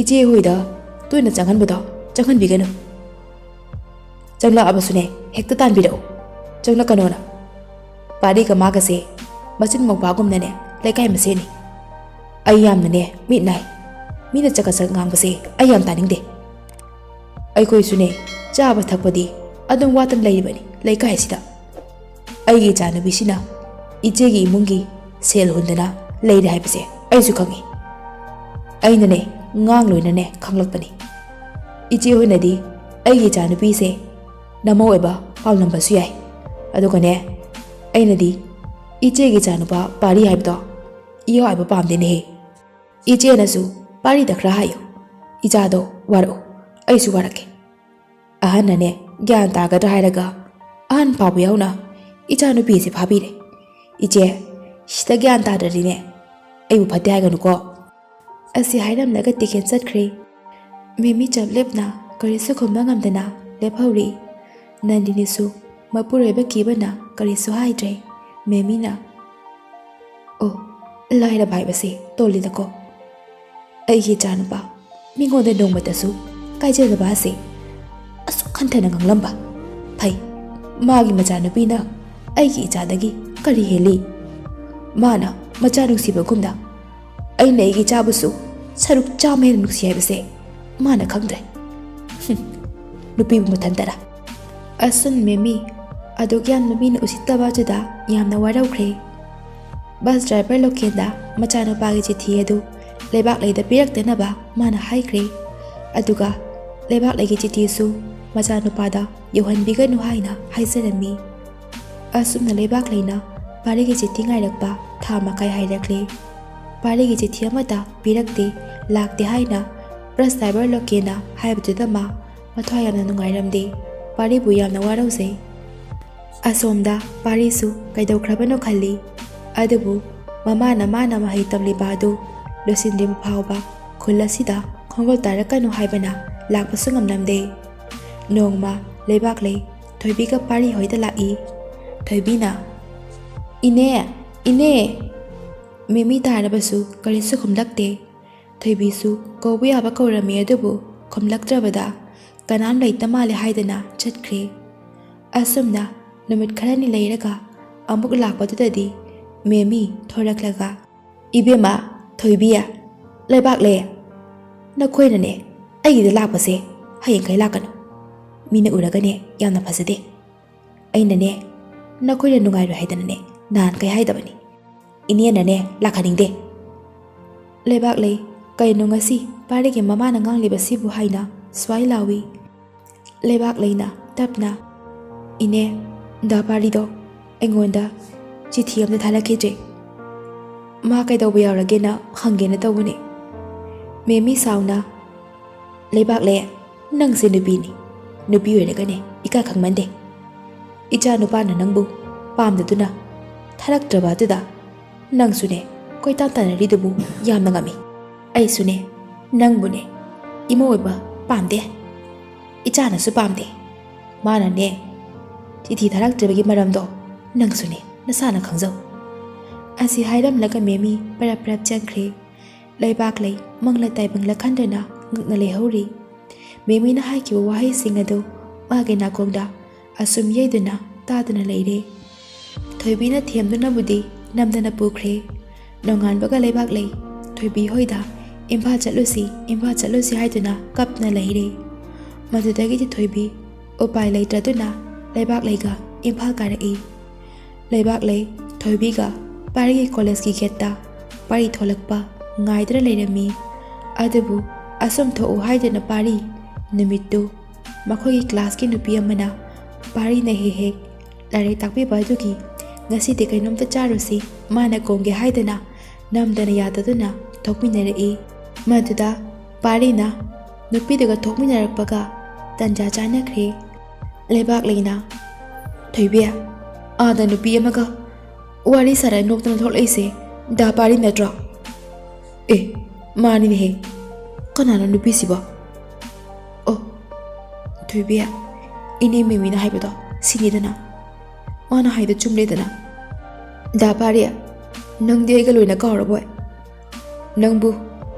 ꯏꯆꯦ ꯍꯣꯏꯗ ꯇꯣꯏꯅ ꯆꯪꯍꯟꯕꯗꯣ ꯆꯪꯍꯟꯕꯤꯒꯅꯨ ꯆꯪꯂꯛꯑꯕꯁꯨꯅꯦ ꯍꯦꯛꯇ ꯇꯥꯟꯕꯤꯔꯛꯎ ꯆꯪꯂꯛꯀꯅꯣꯅ ꯄꯥꯔꯤꯒ ꯃꯥꯒꯁꯦ ꯃꯆꯤꯟ ꯃꯧꯄꯥꯒꯨꯝꯅꯅꯦ ꯂꯩꯀꯥꯏ ꯃꯁꯦꯟꯅꯤ ꯑꯩ ꯌꯥꯝꯅꯅꯦ ꯃꯤꯠ ꯅꯥꯏ ꯃꯤꯅ ꯆꯀꯠ ꯉꯥꯡꯕꯁꯦ ꯑꯩ ꯌꯥꯝ ꯇꯥꯅꯤꯡꯗꯦ ꯑꯩꯈꯣꯏꯁꯨꯅꯦ ꯆꯥꯕ ꯊꯛꯄꯗꯤ ꯑꯗꯨꯝ ꯋꯥꯠꯇꯅ ꯂꯩꯔꯤꯕꯅꯤ ꯂꯩꯀꯥꯏ ꯑꯁꯤꯗ ꯑꯩꯒꯤ ꯏꯆꯥꯅꯨꯄꯤꯁꯤꯅ ꯏꯆꯦꯒꯤ ꯏꯃꯨꯡꯒꯤ ꯁꯦꯜ ꯍꯨꯟꯗꯅ ꯂꯩꯔꯦ ꯍꯥꯏꯕꯁꯦ ꯑꯩꯁꯨ ꯈꯪꯉꯤ ꯑꯩꯅꯅꯦ ꯉꯥꯡꯂꯣꯏꯅꯅꯦ ꯈꯪꯂꯛꯄꯅꯤ ꯏꯆꯦ ꯍꯣꯏꯅꯗꯤ ꯑꯩꯒꯤ ꯏꯆꯥꯅꯨꯄꯤꯁꯦ ꯅꯃꯧ ꯑꯣꯏꯕ ꯄꯥꯝꯂꯝꯕꯁꯨ ꯌꯥꯏ ꯑꯗꯨꯒꯅꯦ ꯑꯩꯅꯗꯤ ꯏꯆꯦꯒꯤ ꯏꯆꯥꯅꯨꯄꯥ ꯄꯥꯔꯤ ꯍꯥꯏꯕꯗꯣ ꯏꯌꯥꯎ ꯍꯥꯏꯕ ꯄꯥꯝꯗꯦꯅꯦꯍꯦ ꯏꯆꯦꯅꯁꯨ ꯄꯥꯔꯤꯗ ꯈꯔ ꯍꯥꯏꯌꯨ ꯏꯆꯥꯗꯣ ꯋꯥꯔꯛꯎ ꯑꯩꯁꯨ ꯋꯥꯔꯛꯀꯦ ꯑꯍꯟꯅꯅꯦ ꯒ꯭ꯌꯥꯟ ꯇꯥꯒꯗ꯭ꯔꯥ ꯍꯥꯏꯔꯒ ꯑꯍꯟ ꯐꯥꯎꯕ ꯌꯥꯎꯅ ꯏꯆꯥꯅꯨꯄꯤꯁꯦ ꯐꯥꯕꯤꯔꯦ ꯏꯆꯦ ꯁꯤꯗ ꯒ꯭ꯌꯥꯟ ꯇꯥꯗ꯭ꯔꯗꯤꯅꯦ ꯑꯩꯕꯨ ꯐꯠꯇꯦ ꯍꯥꯏꯒꯅꯨꯀꯣ ꯑꯁꯤ ꯍꯥꯏꯔꯝꯂꯒ ꯇꯤꯀꯦꯠ ꯆꯠꯈ꯭ꯔꯦ ꯃꯦꯃꯤ ꯆꯞ ꯂꯦꯞꯅ ꯀꯔꯤꯁꯨ ꯈꯨꯝꯕ ꯉꯝꯗꯅ ꯂꯦꯞꯍꯧꯔꯤ ꯅꯟꯗꯤꯅꯤꯁꯨ ꯃꯄꯨꯔꯣꯏꯕ ꯀꯤꯕꯅ ꯀꯔꯤꯁꯨ ꯍꯥꯏꯗ꯭ꯔꯦ ꯃꯦꯃꯤꯅ ꯑꯣ ꯂꯥꯏꯔꯕ ꯍꯥꯏꯕꯁꯦ ꯇꯣꯜꯂꯤꯗꯀꯣ ꯑꯩꯒꯤ ꯏꯆꯥꯅꯨꯄꯥ ꯃꯤꯉꯣꯟꯗ ꯅꯣꯡꯃꯇꯁꯨ ꯀꯥꯏꯖꯗꯕ ꯑꯁꯤ ꯑꯁꯨꯛ ꯈꯟꯊꯅ ꯉꯥꯡꯂꯝꯕ ꯐꯩ ꯃꯥꯒꯤ ꯃꯆꯥꯅꯨꯄꯤꯅ ꯑꯩꯒꯤ ꯏꯆꯥꯗꯒꯤ ꯀꯔꯤ ꯍꯦꯜꯂꯤ ꯃꯥꯅ ꯃꯆꯥ ꯅꯨꯡꯁꯤꯕꯒꯨꯝꯅ ꯑꯩꯅ ꯑꯩꯒꯤ ꯏꯆꯥꯕꯨꯁꯨ ꯁꯔꯨꯛ ꯆꯥꯝꯃ ꯍꯦꯟꯅ ꯅꯨꯡꯁꯤ ꯍꯥꯏꯕꯁꯦ ꯃꯥꯅ ꯈꯪꯗ꯭ꯔꯦ ꯅꯨꯄꯤꯕꯨ ꯃꯊꯟꯇꯔꯥ ꯑꯁꯨꯝ ꯃꯦꯃꯤ ꯑꯗꯨꯛ ꯌꯥꯝꯅ ꯃꯤꯅ ꯎꯁꯤꯠꯇꯕ ꯑꯗꯨꯗ ꯌꯥꯝꯅ ꯋꯥꯔꯧꯈ꯭ꯔꯦ ꯕꯁ ꯗ꯭ꯔꯥꯏꯚꯔ ꯂꯣꯀꯦꯜꯗ ꯃꯆꯥꯅꯨꯄꯥꯒꯤ ꯆꯤꯊꯤ ꯑꯗꯨ ꯂꯩꯕꯥꯛꯂꯩꯗ ꯄꯤꯔꯛꯇꯅꯕ ꯃꯥꯅ ꯍꯥꯏꯈ꯭ꯔꯦ ꯑꯗꯨꯒ ꯂꯩꯕꯥꯛꯂꯩꯒꯤ ꯆꯤꯊꯤꯁꯨ ꯃꯆꯥꯅꯨꯄꯥꯗ ꯌꯧꯍꯟꯕꯤꯒꯅꯨ ꯍꯥꯏꯅ ꯍꯥꯏꯖꯔꯝꯃꯤ ꯑꯁꯨꯝꯅ ꯂꯩꯕꯥꯛꯂꯩꯅ ꯄꯥꯔꯤꯒꯤ ꯆꯤꯊꯤ ꯉꯥꯏꯔꯛꯄ ꯊꯥ ꯃꯈꯥꯏ ꯍꯥꯏꯔꯛꯂꯦ ꯄꯥꯔꯤꯒꯤ ꯆꯤꯊꯤ ꯑꯃꯠꯇ ꯄꯤꯔꯛꯇꯦ ꯂꯥꯛꯇꯦ ꯍꯥꯏꯅ ꯕꯁ ꯗ꯭ꯔꯥꯏꯚꯔ ꯂꯣꯀꯦꯜꯅ ꯍꯥꯏꯕꯗꯨꯗ ꯃꯊ꯭ꯋꯥꯏ ꯌꯥꯝꯅ ꯅꯨꯡꯉꯥꯏꯔꯝꯗꯦ ꯄꯥꯔꯤꯕꯨ ꯌꯥꯝꯅ ꯋꯥꯔꯧꯖꯩ ꯑꯁꯣꯝꯗ ꯄꯥꯔꯤꯁꯨ ꯀꯩꯗꯧꯈ꯭ꯔꯕꯅꯣ ꯈꯜꯂꯤ ꯑꯗꯨꯕꯨ ꯃꯃꯥꯅ ꯃꯥꯅ ꯃꯍꯩ ꯇꯝꯂꯤꯕ ꯑꯗꯨ ꯂꯣꯏꯁꯤꯟꯗ꯭ꯔꯤꯕ ꯐꯥꯎꯕ ꯈꯨꯜ ꯑꯁꯤꯗ ꯈꯣꯡꯒꯣꯜ ꯇꯥꯔꯛꯀꯅꯨ ꯍꯥꯏꯕꯅ ꯂꯥꯛꯄꯁꯨ ꯉꯝꯂꯝꯗꯦ ꯅꯣꯡꯃ ꯂꯩꯕꯥꯛꯂꯩ ꯊꯣꯏꯕꯤꯒ ꯄꯥꯔꯤ ꯍꯣꯏꯗ ꯂꯥꯛꯏ ꯊꯣꯏꯕꯤꯅ ꯏꯅꯦ ꯏꯅꯦ ꯃꯦꯃꯤ ꯇꯥꯔꯕꯁꯨ ꯀꯔꯤꯁꯨ ꯈꯨꯝꯂꯛꯇꯦ ꯊꯣꯏꯕꯤꯁꯨ ꯀꯧꯕ ꯌꯥꯕ ꯀꯧꯔꯝꯃꯤ ꯑꯗꯨꯕꯨ ꯈꯨꯝꯂꯛꯇ꯭ꯔꯕꯗ ꯀꯅꯥꯝ ꯂꯩꯇ ꯃꯥꯜꯂꯦ ꯍꯥꯏꯗꯅ ꯆꯠꯈ꯭ꯔꯦ ꯑꯁꯨꯝꯅ ꯅꯨꯃꯤꯠ ꯈꯔꯅꯤ ꯂꯩꯔꯒ ꯑꯃꯨꯛ ꯂꯥꯛꯄꯗꯨꯗꯗꯤ ꯃꯦꯃꯤ ꯊꯣꯔꯛꯂꯒ ꯏꯕꯦꯝꯃ ꯊꯣꯏꯕꯤ ꯂꯩꯕꯥꯛꯂꯩ ꯅꯈꯣꯏꯅꯅꯦ ꯑꯩꯒꯤꯗ ꯂꯥꯛꯄꯁꯦ ꯍꯌꯦꯡꯈꯩ ꯂꯥꯛꯀꯅꯨ ꯃꯤꯅ ꯎꯔꯒꯅꯦ ꯌꯥꯝꯅ ꯐꯖꯗꯦ ꯑꯩꯅꯅꯦ ꯅꯈꯣꯏꯅ ꯅꯨꯡꯉꯥꯏꯔꯣꯏ ꯍꯥꯏꯗꯅꯅꯦ ꯅꯍꯥꯟꯈꯩ ꯍꯥꯏꯗꯕꯅꯤ ꯏꯅꯦꯅꯅꯦ ꯂꯥꯛꯍꯟꯅꯤꯡꯗꯦ ꯂꯩꯕꯥꯛꯂꯩ ꯀꯩꯅꯣ ꯉꯁꯤ ꯄꯥꯔꯤꯒꯤ ꯃꯃꯥꯅ ꯉꯥꯡꯂꯤꯕꯁꯤꯕꯨ ꯍꯥꯏꯅ ꯁ꯭ꯋꯥꯏ ꯂꯥꯎꯏ ꯂꯩꯕꯥꯛꯂꯩꯅ ꯇꯞꯅ ꯏꯅꯦ ꯗꯥ ꯄꯥꯔꯤꯗꯣ ꯑꯩꯉꯣꯟꯗ ꯆꯤꯊꯤ ꯑꯃꯇ ꯊꯥꯔꯛꯈꯤꯗ꯭ꯔꯦ ꯃꯥ ꯀꯩꯗꯧꯕ ꯌꯥꯎꯔꯒꯦꯅ ꯍꯪꯒꯦꯅ ꯇꯧꯕꯅꯦ ꯃꯦꯃꯤ ꯁꯥꯎꯅ ꯂꯩꯕꯥꯛꯂꯩ ꯅꯪꯁꯦ ꯅꯨꯄꯤꯅꯤ ꯅꯨꯄꯤ ꯑꯣꯏꯔꯒꯅꯦ ꯏꯀꯥꯏ ꯈꯪꯃꯟꯗꯦ ꯏꯆꯥ ꯅꯨꯄꯥꯅ ꯅꯪꯕꯨ ꯄꯥꯝꯗꯗꯨꯅ ꯊꯥꯔꯛꯇ꯭ꯔꯕ ꯑꯗꯨꯗ ꯅꯪꯁꯨꯅꯦ ꯀꯣꯏꯇꯥꯟ ꯇꯥꯟꯅꯔꯤꯗꯨꯕꯨ ꯌꯥꯝꯅ ꯉꯝꯃꯤ ꯑꯩꯁꯨꯅꯦ ꯅꯪꯕꯨꯅꯦ ꯏꯃꯧ ꯑꯣꯏꯕ ꯄꯥꯝꯗꯦ ꯏꯆꯥꯅꯁꯨ ꯄꯥꯝꯗꯦ ꯃꯥꯅꯅꯦ ꯆꯤꯊꯤ ꯊꯥꯔꯛꯇ꯭ꯔꯕꯒꯤ ꯃꯔꯝꯗꯣ ꯅꯪꯁꯨꯅꯦ ꯅꯁꯥꯅ ꯈꯪꯖꯧ ꯑꯁꯤ ꯍꯥꯏꯔꯝꯂꯒ ꯃꯦꯃꯤ ꯄꯔꯞ ꯄꯔꯞ ꯆꯪꯈ꯭ꯔꯦ ꯂꯩꯕꯥꯛꯂꯩ ꯃꯪꯂ ꯇꯥꯏꯕꯪꯂ ꯈꯟꯗꯅ ꯉꯛꯅ ꯂꯩꯍꯧꯔꯤ ꯃꯦꯃꯤꯅ ꯍꯥꯏꯈꯤꯕ ꯋꯥꯍꯩꯁꯤꯡ ꯑꯗꯨ ꯃꯥꯒꯤ ꯅꯥꯀꯣꯡꯗ ꯑꯁꯨꯝ ꯌꯩꯗꯨꯅ ꯇꯥꯗꯨꯅ ꯂꯩꯔꯦ ꯊꯣꯏꯕꯤꯅ ꯊꯦꯝꯗꯨꯅꯕꯨꯗꯤ ꯅꯝꯗꯅ ꯄꯨꯈ꯭ꯔꯦ ꯅꯣꯡꯉꯥꯟꯕꯒ ꯂꯩꯕꯥꯛꯂꯩ ꯊꯣꯏꯕꯤ ꯍꯣꯏꯗ ꯏꯝꯐꯥꯜ ꯆꯠꯂꯨꯁꯤ ꯍꯥꯏꯗꯨꯅ ꯀꯞꯅ ꯂꯩꯔꯦ ꯃꯗꯨꯗꯒꯤꯗꯤ ꯊꯣꯏꯕꯤ ꯎꯄꯥꯏ ꯂꯩꯇ꯭ꯔꯗꯨꯅ ꯂꯩꯕꯥꯛꯂꯩꯒ ꯏꯝꯐꯥꯜ ꯀꯥꯔꯛꯏ ꯂꯩꯕꯥꯛꯂꯩ ꯊꯣꯏꯕꯤꯒ ꯄꯥꯔꯤꯒꯤ ꯀꯣꯂꯦꯖꯀꯤ ꯒꯦꯠꯇ ꯄꯥꯔꯤ ꯊꯣꯛꯂꯛꯄ ꯉꯥꯏꯗꯨꯅ ꯂꯩꯔꯝꯃꯤ ꯑꯗꯨꯕꯨ ꯑꯁꯨꯝ ꯊꯣꯛꯎ ꯍꯥꯏꯗꯨꯅ ꯄꯥꯔꯤ ꯅꯨꯃꯤꯠꯇꯨ ꯃꯈꯣꯏꯒꯤ ꯀ꯭ꯂꯥꯁꯀꯤ ꯅꯨꯄꯤ ꯑꯃꯅ ꯄꯥꯔꯤꯅ ꯍꯦꯛ ꯍꯦꯛ ꯂꯥꯏꯔꯤꯛ ꯇꯥꯛꯄꯤꯕ ꯑꯗꯨꯒꯤ ꯉꯁꯤꯗꯤ ꯀꯩꯅꯣꯝꯇ ꯆꯥꯔꯨꯁꯤ ꯃꯥꯅ ꯀꯣꯡꯒꯦ ꯍꯥꯏꯗꯅ ꯅꯝꯗꯅ ꯌꯥꯗꯗꯨꯅ ꯊꯣꯛꯃꯤꯟꯅꯔꯛꯏ ꯃꯗꯨꯗ ꯄꯥꯔꯤꯅ ꯅꯨꯄꯤꯗꯨꯒ ꯊꯣꯛꯃꯤꯟꯅꯔꯛꯄꯒ ꯇꯟꯖꯥ ꯆꯥꯅꯈ꯭ꯔꯦ ꯂꯩꯕꯥꯛꯂꯩꯅ ꯊꯣꯏꯕꯤ ꯑꯥꯗ ꯅꯨꯄꯤ ꯑꯃꯒ ꯋꯥꯔꯤ ꯁꯥꯔ ꯅꯣꯛꯇꯅ ꯊꯣꯛꯂꯛꯏꯁꯦ ꯗꯥ ꯄꯥꯔꯤ ꯅꯠꯇ꯭ꯔꯣ ꯑꯦ ꯃꯥꯅꯤꯅꯦꯍꯦ ꯀꯅꯥꯅꯣ ꯅꯨꯄꯤꯁꯤꯕꯣ ꯑꯣ ꯊꯣꯏꯕꯤ ꯏꯅꯦ ꯃꯦꯃꯤꯅ ꯍꯥꯏꯕꯗꯣ ꯁꯤꯅꯤꯗꯅ ꯃꯥꯅ ꯍꯥꯏꯗꯣ ꯆꯨꯝꯂꯦꯗꯅ ꯗꯥ ꯄꯥꯔꯤ ꯅꯪꯗꯤ ꯑꯩꯒ ꯂꯣꯏꯅ ꯀꯥꯎꯔꯕꯣꯏ ꯅꯪꯕꯨ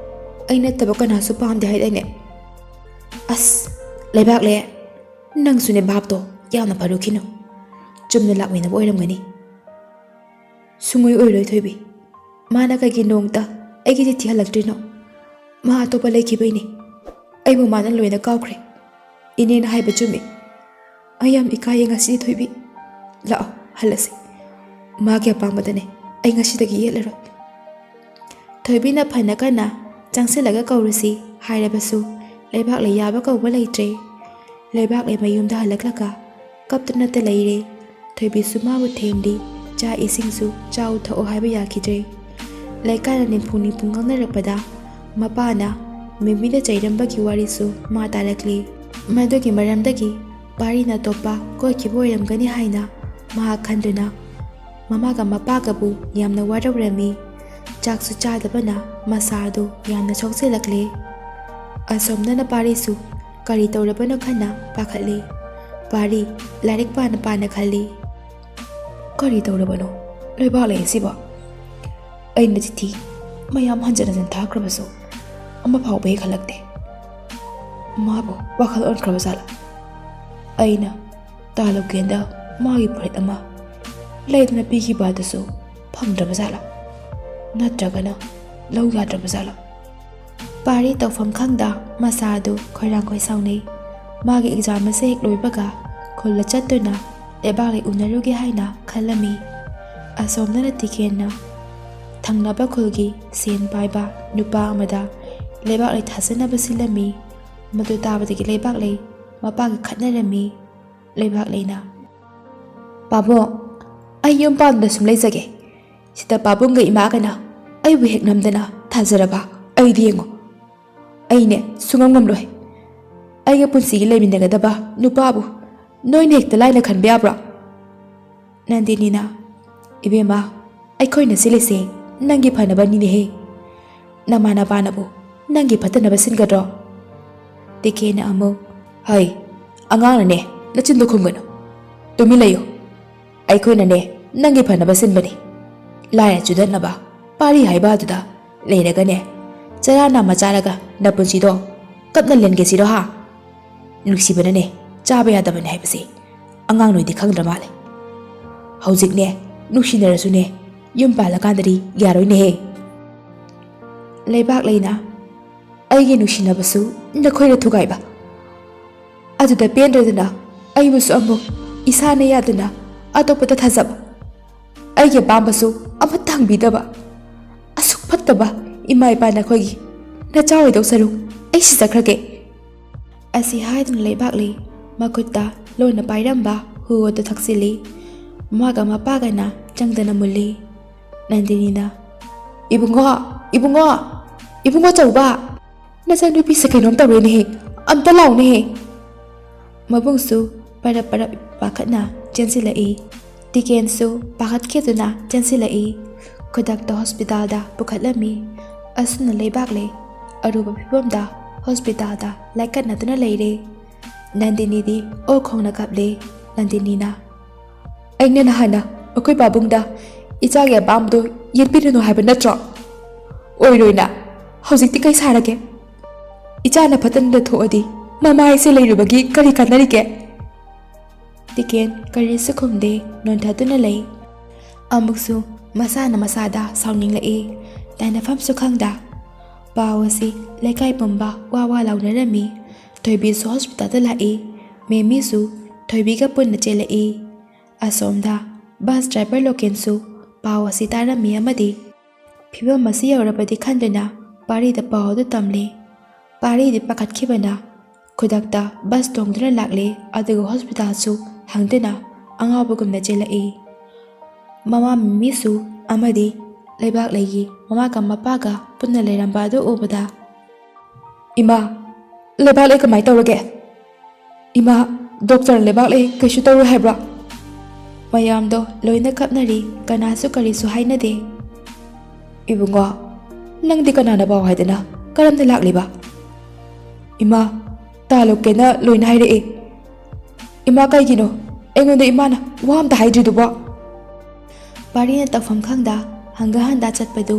ꯑꯩ ꯅꯠꯇꯕ ꯀꯅꯥꯁꯨ ꯄꯥꯝꯗꯦ ꯍꯥꯏꯗꯥꯏꯅꯦ ꯑꯁ ꯂꯩꯕꯥꯛꯂꯩ ꯅꯪꯁꯨꯅꯦ ꯚꯥꯞꯇꯣ ꯌꯥꯝꯅ ꯐꯔꯨꯈꯤꯅꯨ ꯆꯨꯝꯅ ꯂꯥꯛꯃꯤꯟꯅꯕ ꯑꯣꯏꯔꯝꯒꯅꯤ ꯁꯨꯡꯑꯣꯏ ꯑꯣꯏꯔꯣꯏ ꯊꯣꯏꯕꯤ ꯃꯥꯅ ꯀꯩꯒꯤ ꯅꯣꯡꯇ ꯑꯩꯒꯤ ꯆꯤꯊꯤ ꯍꯜꯂꯛꯇ꯭ꯔꯤꯅꯣ ꯃꯥ ꯑꯇꯣꯞꯄ ꯂꯩꯈꯤꯕꯩꯅꯤ ꯑꯩꯕꯨ ꯃꯥꯅ ꯂꯣꯏꯅ ꯀꯥꯎꯈ꯭ꯔꯦ ꯏꯅꯦꯅ ꯍꯥꯏꯕ ꯆꯨꯝꯃꯤ ꯑꯩ ꯌꯥꯝ ꯏꯀꯥꯏꯌꯦ ꯉꯁꯤꯗꯤ ꯊꯣꯏꯕꯤ ꯂꯥꯛꯑꯣ ꯍꯜꯂꯁꯤ ꯃꯥꯒꯤ ꯑꯄꯥꯝꯕꯗꯅꯦ ꯑꯩ ꯉꯁꯤꯗꯒꯤ ꯌꯦꯠꯂꯔꯣꯏ ꯊꯣꯏꯕꯤꯅ ꯐꯅ ꯀꯟꯅ ꯆꯪꯁꯤꯜꯂꯒ ꯀꯧꯔꯨꯁꯤ ꯍꯥꯏꯔꯕꯁꯨ ꯂꯩꯕꯥꯛꯂꯩ ꯌꯥꯕ ꯀꯧꯕ ꯂꯩꯇ꯭ꯔꯦ ꯂꯩꯕꯥꯛꯂꯩ ꯃꯌꯨꯝꯗ ꯍꯜꯂꯛꯂꯒ ꯀꯞꯇꯨꯅꯇ ꯂꯩꯔꯦ ꯊꯣꯏꯕꯤꯁꯨ ꯃꯥꯕꯨ ꯊꯦꯝꯂꯤ ꯆꯥꯛ ꯏꯁꯤꯡꯁꯨ ꯆꯥꯎ ꯊꯛꯑꯣ ꯍꯥꯏꯕ ꯌꯥꯈꯤꯗ꯭ꯔꯦ ꯂꯩꯀꯥꯏꯅ ꯅꯤꯡꯐꯨ ꯉꯥꯡꯅꯔꯛꯄꯗ ꯃꯄꯥꯅ ꯃꯦꯃꯤꯗ ꯆꯩꯔꯝꯕꯒꯤ ꯋꯥꯔꯤꯁꯨ ꯃꯥ ꯇꯥꯔꯛꯂꯤ ꯃꯗꯨꯒꯤ ꯃꯔꯝꯗꯒꯤ ꯄꯥꯔꯤꯅ ꯑꯇꯣꯞꯄ ꯀꯣꯏꯈꯤꯕ ꯑꯣꯏꯔꯝꯒꯅꯤ ꯍꯥꯏꯅ ꯃꯍꯥꯛ ꯈꯟꯗꯨꯅ ꯃꯃꯥꯒ ꯃꯄꯥꯒꯕꯨ ꯌꯥꯝꯅ ꯋꯥꯔꯧꯔꯝꯃꯤ ꯆꯥꯛꯁꯨ ꯆꯥꯗꯕꯅ ꯃꯁꯥ ꯑꯗꯨ ꯌꯥꯝꯅ ꯁꯣꯛꯆꯤꯜꯂꯛꯂꯦ ꯑꯁꯣꯝꯗꯅ ꯄꯥꯔꯤꯁꯨ ꯀꯔꯤ ꯇꯧꯔꯕꯅꯣ ꯈꯟꯅ ꯄꯥꯈꯠꯂꯤ ꯄꯥꯔꯤ ꯂꯥꯏꯔꯤꯛ ꯄꯥꯅ ꯄꯥꯅ ꯈꯜꯂꯤ ꯀꯔꯤ ꯇꯧꯔꯕꯅꯣ ꯂꯩꯕꯥꯛꯂꯩ ꯑꯁꯤꯕꯣ ꯑꯩꯅ ꯆꯤꯊꯤ ꯃꯌꯥꯝ ꯍꯟꯖꯤꯟ ꯍꯟꯖꯤꯟ ꯊꯥꯈ꯭ꯔꯕꯁꯨ ꯑꯃ ꯐꯥꯎꯕ ꯍꯦꯛ ꯍꯜꯂꯛꯇꯦ ꯃꯥꯕꯨ ꯋꯥꯈꯜ ꯑꯣꯟꯈ꯭ꯔꯕ ꯖꯥꯠꯂꯥ ꯑꯩꯅ ꯇꯥꯂꯨꯀꯦꯟꯗ ꯃꯥꯒꯤ ꯐꯨꯔꯤꯠ ꯑꯃ ꯂꯩꯗꯨꯅ ꯄꯤꯈꯤꯕ ꯑꯗꯨꯁꯨ ꯐꯪꯗ꯭ꯔꯕ ꯖꯥꯠꯂꯥ ꯅꯠꯇ꯭ꯔꯒꯅ ꯂꯧ ꯌꯥꯗ꯭ꯔꯕ ꯖꯥꯠꯂꯥ ꯄꯥꯔꯤ ꯇꯧꯐꯝ ꯈꯪꯗ ꯃꯁꯥ ꯑꯗꯨ ꯈꯣꯏꯔꯥꯡꯈꯣꯏ ꯁꯥꯎꯅꯩ ꯃꯥꯒꯤ ꯑꯦꯛꯖꯥꯝ ꯑꯁꯤ ꯍꯦꯛ ꯂꯣꯏꯕꯒ ꯈꯨꯜꯗ ꯆꯠꯇꯨꯅ ꯂꯩꯕꯥꯛꯂꯩ ꯎꯅꯔꯨꯒꯦ ꯍꯥꯏꯅ ꯈꯜꯂꯝꯃꯤ ꯑꯁꯣꯝꯗꯅ ꯇꯤꯀꯦꯟꯅ ꯊꯪꯅꯕ ꯈꯨꯜꯒꯤ ꯁꯦꯟ ꯄꯥꯏꯕ ꯅꯨꯄꯥ ꯑꯃꯗ ꯂꯩꯕꯥꯛꯂꯩ ꯊꯥꯖꯅꯕ ꯁꯤꯜꯂꯝꯃꯤ ꯃꯗꯨ ꯇꯥꯕꯗꯒꯤ ꯂꯩꯕꯥꯛꯂꯩ ꯃꯄꯥꯒ ꯈꯠꯅꯔꯝꯃꯤ ꯂꯩꯕꯥꯛꯂꯩꯅ ꯄꯥꯕꯨꯡ ꯑꯩ ꯌꯨꯝ ꯄꯥꯟꯗ ꯁꯨꯝ ꯂꯩꯖꯒꯦ ꯁꯤꯗ ꯄꯥꯕꯨꯡꯒ ꯏꯃꯥꯒꯅ ꯑꯩꯕꯨ ꯍꯦꯛ ꯅꯝꯗꯅ ꯊꯥꯖꯔꯕ ꯑꯩꯗꯤ ꯌꯦꯡꯉꯣ ꯑꯩꯅꯦ ꯁꯨꯡꯉꯝ ꯉꯝꯂꯣꯏ ꯑꯩꯒ ꯄꯨꯟꯁꯤꯒꯤ ꯂꯩꯃꯤꯟꯅꯒꯗꯕ ꯅꯨꯄꯥꯕꯨ ꯅꯣꯏꯅ ꯍꯦꯛꯇ ꯂꯥꯏꯅ ꯈꯟꯕ ꯌꯥꯕ꯭ꯔꯣ ꯅꯟꯗꯤꯅꯤꯅ ꯏꯕꯦꯝꯃ ꯑꯩꯈꯣꯏꯅ ꯁꯤꯜꯂꯤꯁꯦ ꯅꯪꯒꯤ ꯐꯅꯕꯅꯤꯅꯦꯍꯦ ꯅꯃꯥꯟꯅꯕꯅꯕꯨ ꯅꯪꯒꯤ ꯐꯠꯇꯅꯕ ꯁꯤꯟꯒꯗ꯭ꯔꯣ ꯇꯤꯀꯦꯅ ꯑꯃꯨꯛ ꯍꯩ ꯑꯉꯥꯡꯅꯅꯦ ꯅꯆꯤꯟꯗꯣ ꯈꯨꯝꯒꯅꯨ ꯇꯨꯃꯤꯟ ꯂꯩꯌꯨ ꯑꯩꯈꯣꯏꯅꯅꯦ ꯅꯪꯒꯤ ꯐꯅꯕ ꯁꯤꯟꯕꯅꯤ ꯂꯥꯏꯔ ꯆꯨꯗꯠꯅꯕ ꯄꯥꯔꯤ ꯍꯥꯏꯕ ꯑꯗꯨꯗ ꯂꯩꯔꯒꯅꯦ ꯆꯔꯥ ꯅꯥꯝꯃ ꯆꯥꯔꯒ ꯅꯄꯨꯟꯁꯤꯗꯣ ꯀꯞꯅ ꯂꯦꯟꯒꯦꯁꯤꯔꯣ ꯍꯥ ꯅꯨꯡꯁꯤꯕꯅꯅꯦ ꯆꯥꯕ ꯌꯥꯗꯕꯅꯤ ꯍꯥꯏꯕꯁꯦ ꯑꯉꯥꯡ ꯅꯣꯏꯗꯤ ꯈꯪꯗ꯭ꯔ ꯃꯥꯜꯂꯦ ꯍꯧꯖꯤꯛꯅꯦ ꯅꯨꯡꯁꯤꯅꯔꯁꯨꯅꯦ ꯌꯨꯝ ꯄꯥꯜꯂꯀꯥꯟꯗꯗꯤ ꯌꯥꯔꯣꯏꯅꯦꯍꯦ ꯂꯩꯕꯥꯛꯂꯩꯅ ꯑꯩꯒꯤ ꯅꯨꯡꯁꯤꯅꯕꯁꯨ ꯅꯈꯣꯏꯅ ꯊꯨꯒꯥꯏꯕ ꯑꯗꯨꯗ ꯄꯦꯟꯗ꯭ꯔꯗꯅ ꯑꯩꯕꯨꯁꯨ ꯑꯃꯨꯛ ꯏꯁꯥꯅ ꯌꯥꯗꯅ ꯑꯇꯣꯞꯄꯗ ꯊꯥꯖꯕ ꯑꯩꯒꯤ ꯑꯄꯥꯝꯕꯁꯨ ꯑꯃꯠꯇ ꯍꯪꯕꯤꯗꯕ ꯑꯁꯨꯛ ꯐꯠꯇꯕ ꯏꯃꯥ ꯏꯄꯥ ꯅꯈꯣꯏꯒꯤ ꯅꯆꯥ ꯑꯣꯏꯗꯧ ꯁꯔꯨꯛ ꯑꯩ ꯁꯤꯖꯈ꯭ꯔꯒꯦ ꯑꯁꯤ ꯍꯥꯏꯗꯨꯅ ꯂꯩꯕꯥꯛꯂꯩ ꯃꯈꯨꯠꯇ ꯂꯣꯟꯅ ꯄꯥꯏꯔꯝꯕ ꯍꯨ ꯑꯗꯨ ꯊꯛꯆꯤꯜꯂꯤ ꯃꯥꯒ ꯃꯄꯥꯒꯅ ꯆꯪꯗꯅ ꯃꯨꯜꯂꯤ ꯅꯟꯗꯤꯅꯤꯅ ꯏꯕꯨꯡꯉꯣ ꯏꯕꯨꯡꯉꯣ ꯏꯕꯨꯡꯉꯣ ꯆꯧꯕ ꯅꯆꯥꯅꯨꯄꯤꯁꯦ ꯀꯩꯅꯣꯝ ꯇꯧꯔꯦꯅꯦꯍꯦ ꯑꯝꯇ ꯂꯥꯎꯅꯦꯍꯦ ꯃꯕꯨꯡꯁꯨ ꯄꯔꯞ ꯄꯔꯞ ꯄꯥꯈꯠꯅ ꯆꯦꯟꯁꯤꯜꯂꯛꯏ ꯇꯤꯀꯦꯟꯁꯨ ꯄꯥꯈꯠꯈꯤꯗꯨꯅ ꯆꯦꯟꯁꯤꯜꯂꯛꯏ ꯈꯨꯗꯛꯇ ꯍꯣꯁꯄꯤꯇꯥꯜꯗ ꯄꯨꯈꯠꯂꯝꯃꯤ ꯑꯁꯨꯝꯅ ꯂꯩꯕꯥꯛꯂꯩ ꯑꯔꯨꯕ ꯐꯤꯕꯝꯗ ꯍꯣꯁꯄꯤꯇꯥꯜꯗ ꯂꯥꯏꯀꯠꯅꯗꯨꯅ ꯂꯩꯔꯦ ꯅꯟꯗꯤꯅꯤꯗꯤ ꯑꯣꯈꯣꯡꯅ ꯀꯞꯂꯦ ꯅꯟꯗꯤꯅꯤꯅ ꯑꯩꯅ ꯅꯍꯥꯟꯅ ꯑꯩꯈꯣꯏ ꯄꯥꯕꯨꯡꯗ ꯏꯆꯥꯒꯤ ꯑꯄꯥꯝꯕꯗꯣ ꯌꯦꯠꯄꯤꯔꯨꯅꯨ ꯍꯥꯏꯕ ꯅꯠꯇ꯭ꯔꯣ ꯑꯣꯏꯔꯣꯏꯅ ꯍꯧꯖꯤꯛꯇꯤ ꯀꯩ ꯁꯥꯔꯒꯦ ꯏꯆꯥꯅ ꯐꯠꯇꯅꯗ ꯊꯣꯛꯑꯗꯤ ꯃꯃꯥ ꯍꯥꯏꯁꯦ ꯂꯩꯔꯨꯕꯒꯤ ꯀꯔꯤ ꯀꯥꯟꯅꯔꯤꯒꯦ ꯇꯤꯀꯦꯟ ꯀꯔꯤꯁꯨ ꯈꯨꯝꯗꯦ ꯅꯣꯟꯊꯗꯨꯅ ꯂꯩ ꯑꯃꯨꯛꯁꯨ ꯃꯁꯥꯅ ꯃꯁꯥꯗ ꯁꯥꯎꯅꯤꯡꯂꯛꯏ ꯇꯥꯏꯅꯐꯝꯁꯨ ꯈꯪꯗ ꯄꯥꯎ ꯑꯁꯤ ꯂꯩꯀꯥꯏ ꯄꯨꯝꯕ ꯋꯥ ꯋꯥ ꯂꯥꯎꯅꯔꯝꯃꯤ ꯊꯣꯏꯕꯤꯁꯨ ꯍꯣꯁꯄꯤꯇꯥꯜꯗ ꯂꯥꯛꯏ ꯃꯦꯃꯤꯁꯨ ꯊꯣꯏꯕꯤꯒ ꯄꯨꯟꯅ ꯆꯦꯜꯂꯛꯏ ꯑꯁꯣꯝꯗ ꯕꯁ ꯗ꯭ꯔꯥꯏꯚꯔ ꯂꯣꯀꯦꯟꯁꯨ ꯄꯥꯎ ꯑꯁꯤ ꯇꯥꯔꯝꯃꯤ ꯑꯃꯗꯤ ꯐꯤꯕꯝ ꯑꯁꯤ ꯌꯧꯔꯕꯗꯤ ꯈꯟꯗꯨꯅ ꯄꯥꯔꯤꯗ ꯄꯥꯎ ꯑꯗꯨ ꯇꯝꯂꯤ ꯄꯥꯔꯤꯗꯤ ꯄꯥꯈꯠꯈꯤꯕꯅ ꯈꯨꯗꯛꯇ ꯕꯁ ꯇꯣꯡꯗꯨꯅ ꯂꯥꯛꯂꯤ ꯑꯗꯨꯒ ꯍꯣꯁꯄꯤꯇꯥꯜꯁꯨ ꯍꯪꯗꯨꯅ ꯑꯉꯥꯎꯕꯒꯨꯝꯅ ꯆꯦꯜꯂꯛꯏ ꯃꯃꯥ ꯃꯦꯃꯤꯁꯨ ꯑꯃꯗꯤ ꯂꯩꯕꯥꯛꯂꯩꯒꯤ ꯃꯃꯥꯒ ꯃꯄꯥꯒ ꯄꯨꯟꯅ ꯂꯩꯔꯝꯕ ꯑꯗꯨ ꯎꯕꯗ ꯏꯃꯥ ꯂꯩꯕꯥꯛꯂꯩ ꯀꯃꯥꯏꯅ ꯇꯧꯔꯒꯦ ꯏꯃꯥ ꯗꯣꯛꯇꯔ ꯂꯩꯕꯥꯛꯂꯩ ꯀꯩꯁꯨ ꯇꯧꯔꯣꯏ ꯍꯥꯏꯕ꯭ꯔꯥ ꯃꯌꯥꯝꯗꯣ ꯂꯣꯏꯅ ꯀꯞꯅꯔꯤ ꯀꯅꯥꯁꯨ ꯀꯔꯤꯁꯨ ꯍꯥꯏꯅꯗꯦ ꯏꯕꯨꯡꯉꯣ ꯅꯪꯗꯤ ꯀꯅꯥꯅ ꯄꯥꯎ ꯍꯥꯏꯗꯅ ꯀꯔꯝꯅ ꯂꯥꯛꯂꯤꯕ ꯏꯃꯥ ꯇꯥꯂꯨꯀꯦꯅ ꯂꯣꯏꯅ ꯍꯥꯏꯔꯛꯏ ꯏꯃꯥ ꯀꯩꯒꯤꯅꯣ ꯑꯩꯉꯣꯟꯗ ꯏꯃꯥꯅ ꯋꯥ ꯑꯝꯇ ꯍꯥꯏꯗ꯭ꯔꯤꯗꯨꯕꯣ ꯄꯥꯔꯤꯅ ꯇꯧꯐꯝ ꯈꯪꯗ ꯍꯪꯒꯥ ꯍꯟꯗꯥ ꯆꯠꯄꯗꯨ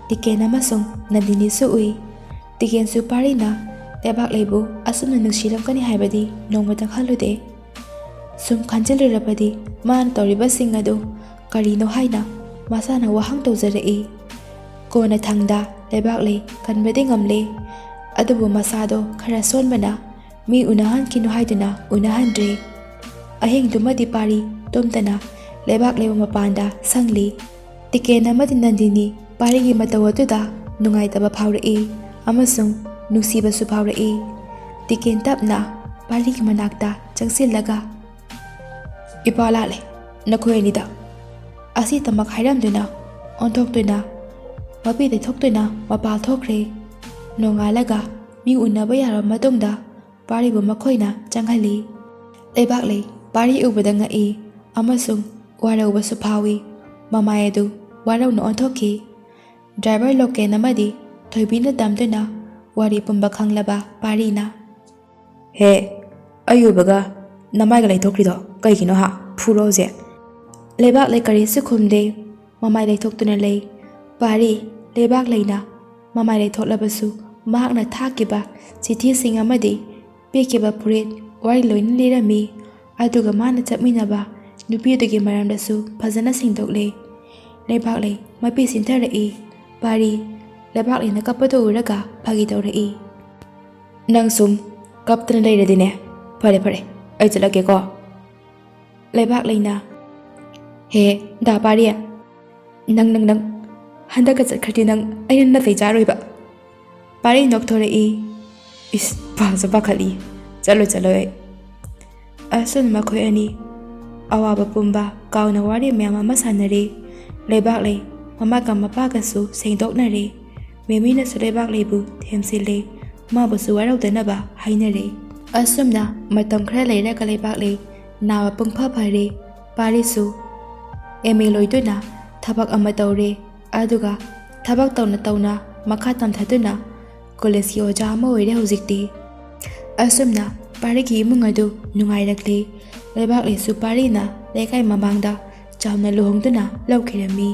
ꯇꯤꯀꯦꯟ ꯑꯃꯁꯨꯡ ꯅꯟꯗꯤꯅꯤꯁꯨ ꯎꯏ ꯇꯤꯀꯦꯟꯁꯨ ꯄꯥꯔꯤꯅ ꯂꯩꯕꯥꯛꯂꯩꯕꯨ ꯑꯁꯨꯝꯅ ꯅꯨꯡꯁꯤꯔꯝꯒꯅꯤ ꯍꯥꯏꯕꯗꯤ ꯅꯣꯡꯃꯇ ꯈꯜꯂꯨꯗꯦ ꯁꯨꯝ ꯈꯟꯖꯤꯜꯂꯨꯔꯕꯗꯤ ꯃꯥꯅ ꯇꯧꯔꯤꯕꯁꯤꯡ ꯑꯗꯨ ꯀꯔꯤꯅꯣ ꯍꯥꯏꯅ ꯃꯁꯥꯅ ꯋꯥꯍꯪ ꯇꯧꯖꯔꯛꯏ ꯀꯣꯟꯅ ꯊꯪꯗ ꯂꯩꯕꯥꯛꯂꯩ ꯀꯟꯕꯗꯤ ꯉꯝꯂꯦ, ꯑꯗꯨꯕꯨ ꯃꯁꯥꯗꯣ ꯈꯔ ꯁꯣꯟꯕꯅ ꯃꯤ ꯎꯅꯍꯟꯈꯤꯅꯨ ꯍꯥꯏꯗꯨꯅ ꯎꯅꯍꯟꯗ꯭ꯔꯦ꯫ ꯑꯍꯤꯡꯗꯨꯃꯗꯤ ꯄꯥꯔꯤ ꯇꯨꯝꯗꯅ ꯂꯩꯕꯥꯛꯂꯩꯕꯨ ꯃꯄꯥꯟꯗ ꯁꯪꯂꯤ꯫ ꯇꯤꯀꯦꯟ ꯑꯃꯗꯤ ꯅꯟꯗꯤꯅꯤ ꯄꯥꯔꯤꯒꯤ ꯃꯇꯧ ꯑꯗꯨꯗ ꯅꯨꯡꯉꯥꯏꯇꯕ ꯐꯥꯎꯔꯛꯏ ꯑꯃꯁꯨꯡ ꯅꯨꯡꯁꯤꯕꯁꯨ ꯐꯥꯎꯔꯛꯏ꯫ ꯇꯤꯀꯦꯟ ꯇꯞꯅ ꯄꯥꯔꯤꯒꯤ ꯃꯅꯥꯛꯇ ꯆꯪꯁꯤꯜꯂꯒ "ꯏꯄꯥ ꯂꯥꯛꯂꯦ, ꯅꯈꯣꯏ ꯑꯅꯤꯗ" ꯑꯁꯤꯇꯃꯛ ꯍꯥꯏꯔꯝꯗꯨꯅ ꯑꯣꯟꯊꯣꯛꯇꯨꯅ ꯃꯄꯤ ꯇꯩꯊꯣꯛꯇꯨꯅ ꯃꯄꯥꯜ ꯊꯣꯛꯈ꯭ꯔꯦ꯫ ꯅꯣꯡꯉꯥꯜꯂꯒ ꯃꯤ ꯎꯅꯕ ꯌꯥꯔꯕ ꯃꯇꯨꯡꯗ ꯄꯥꯔꯤꯕꯨ ꯃꯈꯣꯏꯅ ꯆꯪꯍꯜꯂꯤ꯫ ꯂꯩꯕꯥꯛꯂꯩ ꯄꯥꯔꯤ ꯎꯕꯗ ꯉꯛꯏ ꯑꯃꯁꯨꯡ ꯋꯥꯔꯧꯕꯁꯨ ꯐꯥꯎꯏ꯫ ꯃꯃꯥꯏ ꯑꯗꯨ ꯋꯥꯔꯧꯅ ꯑꯣꯟꯊꯣꯛꯈꯤ꯫ ꯗ꯭ꯔꯥꯏꯚꯔ ꯂꯣꯀꯦꯟ ꯑꯃꯗꯤ ꯊꯣꯏꯕꯤꯅ ꯇꯝꯗꯨꯅ ꯋꯥꯔꯤ ꯄꯨꯝꯕ ꯈꯪꯂꯕ ꯄꯥꯔꯤꯅ "ꯍꯦ, ꯑꯩ ꯎꯕꯒ ꯅꯃꯥꯏꯒ ꯂꯩꯊꯣꯛꯈ꯭ꯔꯤꯗꯣ ꯀꯩꯒꯤꯅꯣ ꯍꯥ? ꯐꯨꯔꯣ ꯍꯧꯖꯤꯛ"꯫ ꯂꯩꯕꯥꯛꯂꯩ ꯀꯔꯤꯁꯨ ꯈꯨꯝꯗꯦ, ꯃꯃꯥꯏ ꯂꯩꯊꯣꯛꯇꯨꯅ ꯂꯩ꯫ ꯄꯥꯔꯤ ꯂꯩꯕꯥꯛꯂꯩꯅ ꯃꯃꯥꯏ ꯂꯩꯊꯣꯛꯂꯕꯁꯨ ꯃꯍꯥꯛꯅ ꯊꯥꯈꯤꯕ ꯆꯤꯊꯤꯁꯤꯡ ꯑꯃꯗꯤ ꯄꯤꯈꯤꯕ ꯐꯨꯔꯤꯠ ꯋꯥꯔꯤ ꯂꯣꯏꯅ ꯂꯤꯔꯝꯃꯤ꯫ ꯑꯗꯨꯒ ꯃꯥꯅ ꯆꯠꯃꯤꯟꯅꯕ ꯅꯨꯄꯤꯗꯨꯒꯤ ꯃꯔꯝꯗꯁꯨ ꯐꯖꯅ ꯁꯤꯡꯗꯣꯛꯂꯦ꯫ ꯂꯩꯕꯥꯛꯂꯩ ꯃꯄꯤ ꯁꯤꯟꯊꯔꯛꯏ꯫ ꯄꯥꯔꯤ ꯂꯩꯕꯥꯛꯂꯩꯅ ꯀꯞꯄꯗꯨ ꯎꯔꯒ ꯐꯥꯒꯤ ꯇꯧꯔꯛꯏ꯫ "ꯅꯪ ꯁꯨꯝ ꯀꯞꯇꯅ ꯂꯩꯔꯗꯤꯅꯦ, ꯐꯔꯦ ꯐꯔꯦ, ꯑꯩ ꯆꯠꯂꯒꯦꯀꯣ"꯫ ꯂꯩꯕꯥꯛꯂꯩꯅ "ꯍꯦ ꯗꯥ ꯄꯥꯔꯤ, ꯅꯪ ꯍꯟꯗꯛꯀ ꯆꯠꯈ꯭ꯔꯗꯤ ꯅꯪ ꯑꯩꯅ ꯅꯥꯇꯩ ꯆꯥꯔꯣꯏꯕ"꯫ ꯄꯥꯔꯤ ꯅꯣꯛꯊꯣꯔꯛꯏ꯫ "ꯏꯁ, ꯄꯥꯁꯨ ꯄꯥꯈꯠꯂꯤ, ꯆꯠꯂꯣꯏ ꯑꯩ"꯫ ꯑꯁꯨꯝ ꯃꯈꯣꯏ ꯑꯅꯤ ꯑꯋꯥꯕ ꯄꯨꯝꯕ ꯀꯥꯎꯅ ꯋꯥꯔꯤ ꯃꯌꯥꯝ ꯑꯃ ꯁꯥꯟꯅꯔꯤ꯫ ꯂꯩꯕꯥꯛꯂꯩ ꯃꯃꯥꯒ ꯃꯄꯥꯒꯁꯨ ꯁꯦꯡꯗꯣꯛꯅꯔꯦ꯫ ꯃꯦꯃꯤꯅꯁꯨ ꯂꯩꯕꯥꯛꯂꯩꯕꯨ ꯊꯦꯝꯖꯤꯜꯂꯦ, ꯃꯥꯕꯨꯁꯨ ꯋꯥꯔꯧꯗꯅꯕ ꯍꯥꯏꯅꯔꯦ꯫ ꯑꯁꯨꯝꯅ ꯃꯇꯝ ꯈꯔ ꯂꯩꯔꯒ ꯂꯩꯕꯥꯛꯂꯩ ꯅꯥꯕ ꯄꯨꯡꯐ ꯐꯔꯦ꯫ ꯄꯥꯔꯤꯁꯨ MA ꯂꯣꯏꯗꯨꯅ ꯊꯕꯛ ꯑꯃ ꯇꯧꯔꯦ, ꯑꯗꯨꯒ ꯊꯕꯛ ꯇꯧꯅ ꯇꯧꯅ ꯃꯈꯥ ꯇꯝꯊꯗꯨꯅ ꯀꯣꯂꯦꯖꯀꯤ ꯑꯣꯖꯥ ꯑꯃ ꯑꯣꯏꯔꯦ ꯍꯧꯖꯤꯛꯇꯤ꯫ ꯑꯁꯨꯝꯅ ꯄꯥꯔꯤꯒꯤ ꯏꯃꯨꯡ ꯑꯗꯨ ꯅꯨꯡꯉꯥꯏꯔꯛꯂꯦ꯫ ꯂꯩꯕꯥꯛꯂꯩꯁꯨ ꯄꯥꯔꯤꯅ ꯂꯩꯀꯥꯏ ꯃꯃꯥꯡꯗ ꯆꯥꯎꯅ ꯂꯨꯍꯣꯡꯗꯨꯅ ꯂꯧꯈꯤꯔꯝꯃꯤ꯫